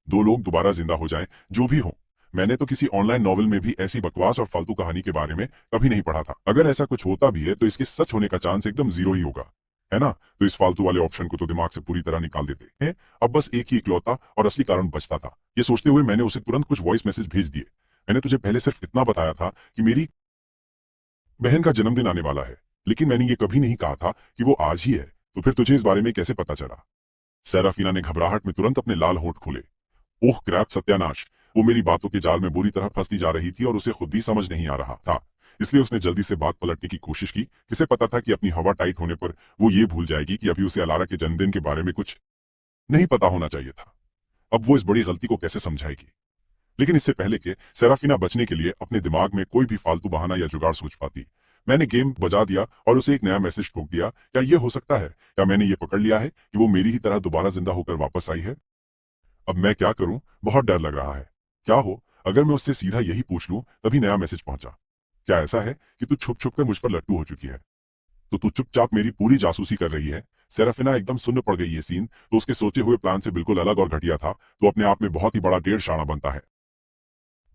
[SPEAKER 1] 2 लोग दोबारा जिंदा हो जाएं, जो भी हो। मैंने तो किसी ऑनलाइन नॉवल में भी ऐसी बकवास और फालतू कहानी के बारे में कभी नहीं पढ़ा था। अगर ऐसा कुछ होता भी है तो इसके सच होने का चांस एकदम 0 ही होगा, है ना? तो इस फालतू वाले ऑप्शन को तो दिमाग से पूरी तरह निकाल देते हैं। अब बस एक ही इकलौता और असली कारण बचता था। ये सोचते हुए मैंने उसे तुरंत कुछ वॉइस मैसेज भेज दिए। मैंने तुझे पहले सिर्फ इतना बताया था कि मेरी बहन का जन्मदिन आने वाला है, लेकिन मैंने ये कभी नहीं कहा था कि वो आज ही है। तो फिर तुझे इस बारे में कैसे पता चला? सेराफीना ने घबराहट में तुरंत अपने लाल होंठ खोले। ओह क्रैप, सत्यानाश! वो मेरी बातों के जाल में बुरी तरह फंसती जा रही थी और उसे खुद भी समझ नहीं आ रहा था। इसलिए उसने जल्दी से बात पलटने की कोशिश की। किसे पता था कि अपनी हवा टाइट होने पर वो ये भूल जाएगी कि अभी उसे अलारा के जन्मदिन के बारे में कुछ नहीं पता होना चाहिए था। अब वो इस बड़ी गलती को कैसे समझाएगी? लेकिन इससे पहले कि सेराफीना बचने के लिए अपने दिमाग में कोई भी फालतू बहाना या जुगाड़ सोच पाती, मैंने गेम बजा दिया और उसे एक नया मैसेज ठोक दिया। क्या ये हो सकता है? क्या मैंने ये पकड़ लिया है कि वो मेरी ही तरह दोबारा जिंदा होकर वापस आई है? अब मैं क्या करूं? बहुत डर लग रहा है। क्या हो अगर मैं उससे सीधा यही पूछ लूं? तभी नया मैसेज पहुंचा। क्या ऐसा है कि तू छुप छुप कर मुझ पर लट्टू हो चुकी है? तो तू चुपचाप मेरी पूरी जासूसी कर रही है? सेराफिना एकदम सुन्न पड़ गई। ये सीन तो उसके सोचे हुए प्लान से बिल्कुल अलग और घटिया था, तो अपने आप में बहुत ही बड़ा डेढ़ शाना बनता है।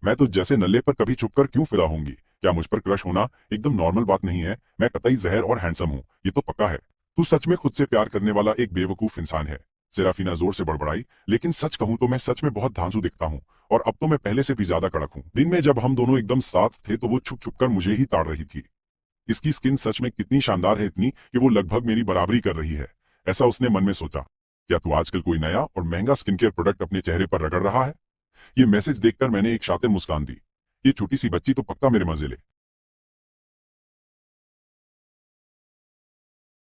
[SPEAKER 1] मैं तो जैसे नल्ले पर कभी छुपकर क्यों फिदा होंगी? क्या मुझ पर क्रश होना एकदम नॉर्मल बात नहीं है? मैं कतई जहर और हैंडसम हूँ, ये तो पक्का है। तू सच में खुद से प्यार करने वाला एक बेवकूफ इंसान है। सेराफीना जोर से बड़बड़ाई। लेकिन सच कहूं तो मैं सच में बहुत धांसू दिखता हूँ, और अब तो मैं पहले से भी ज्यादा कड़क हूँ। दिन में जब हम दोनों एकदम साथ थे तो वो छुप छुप कर मुझे ही ताड़ रही थी। इसकी स्किन सच में कितनी शानदार है, इतनी कि वो लगभग मेरी बराबरी कर रही है। ऐसा उसने मन में सोचा। क्या तू आजकल कोई नया और महंगा स्किन केयर प्रोडक्ट अपने चेहरे पर रगड़ रहा है? ये मैसेज देखकर मैंने एक शातिर मुस्कान दी। ये छोटी सी बच्ची तो पक्का मेरे मजे ले।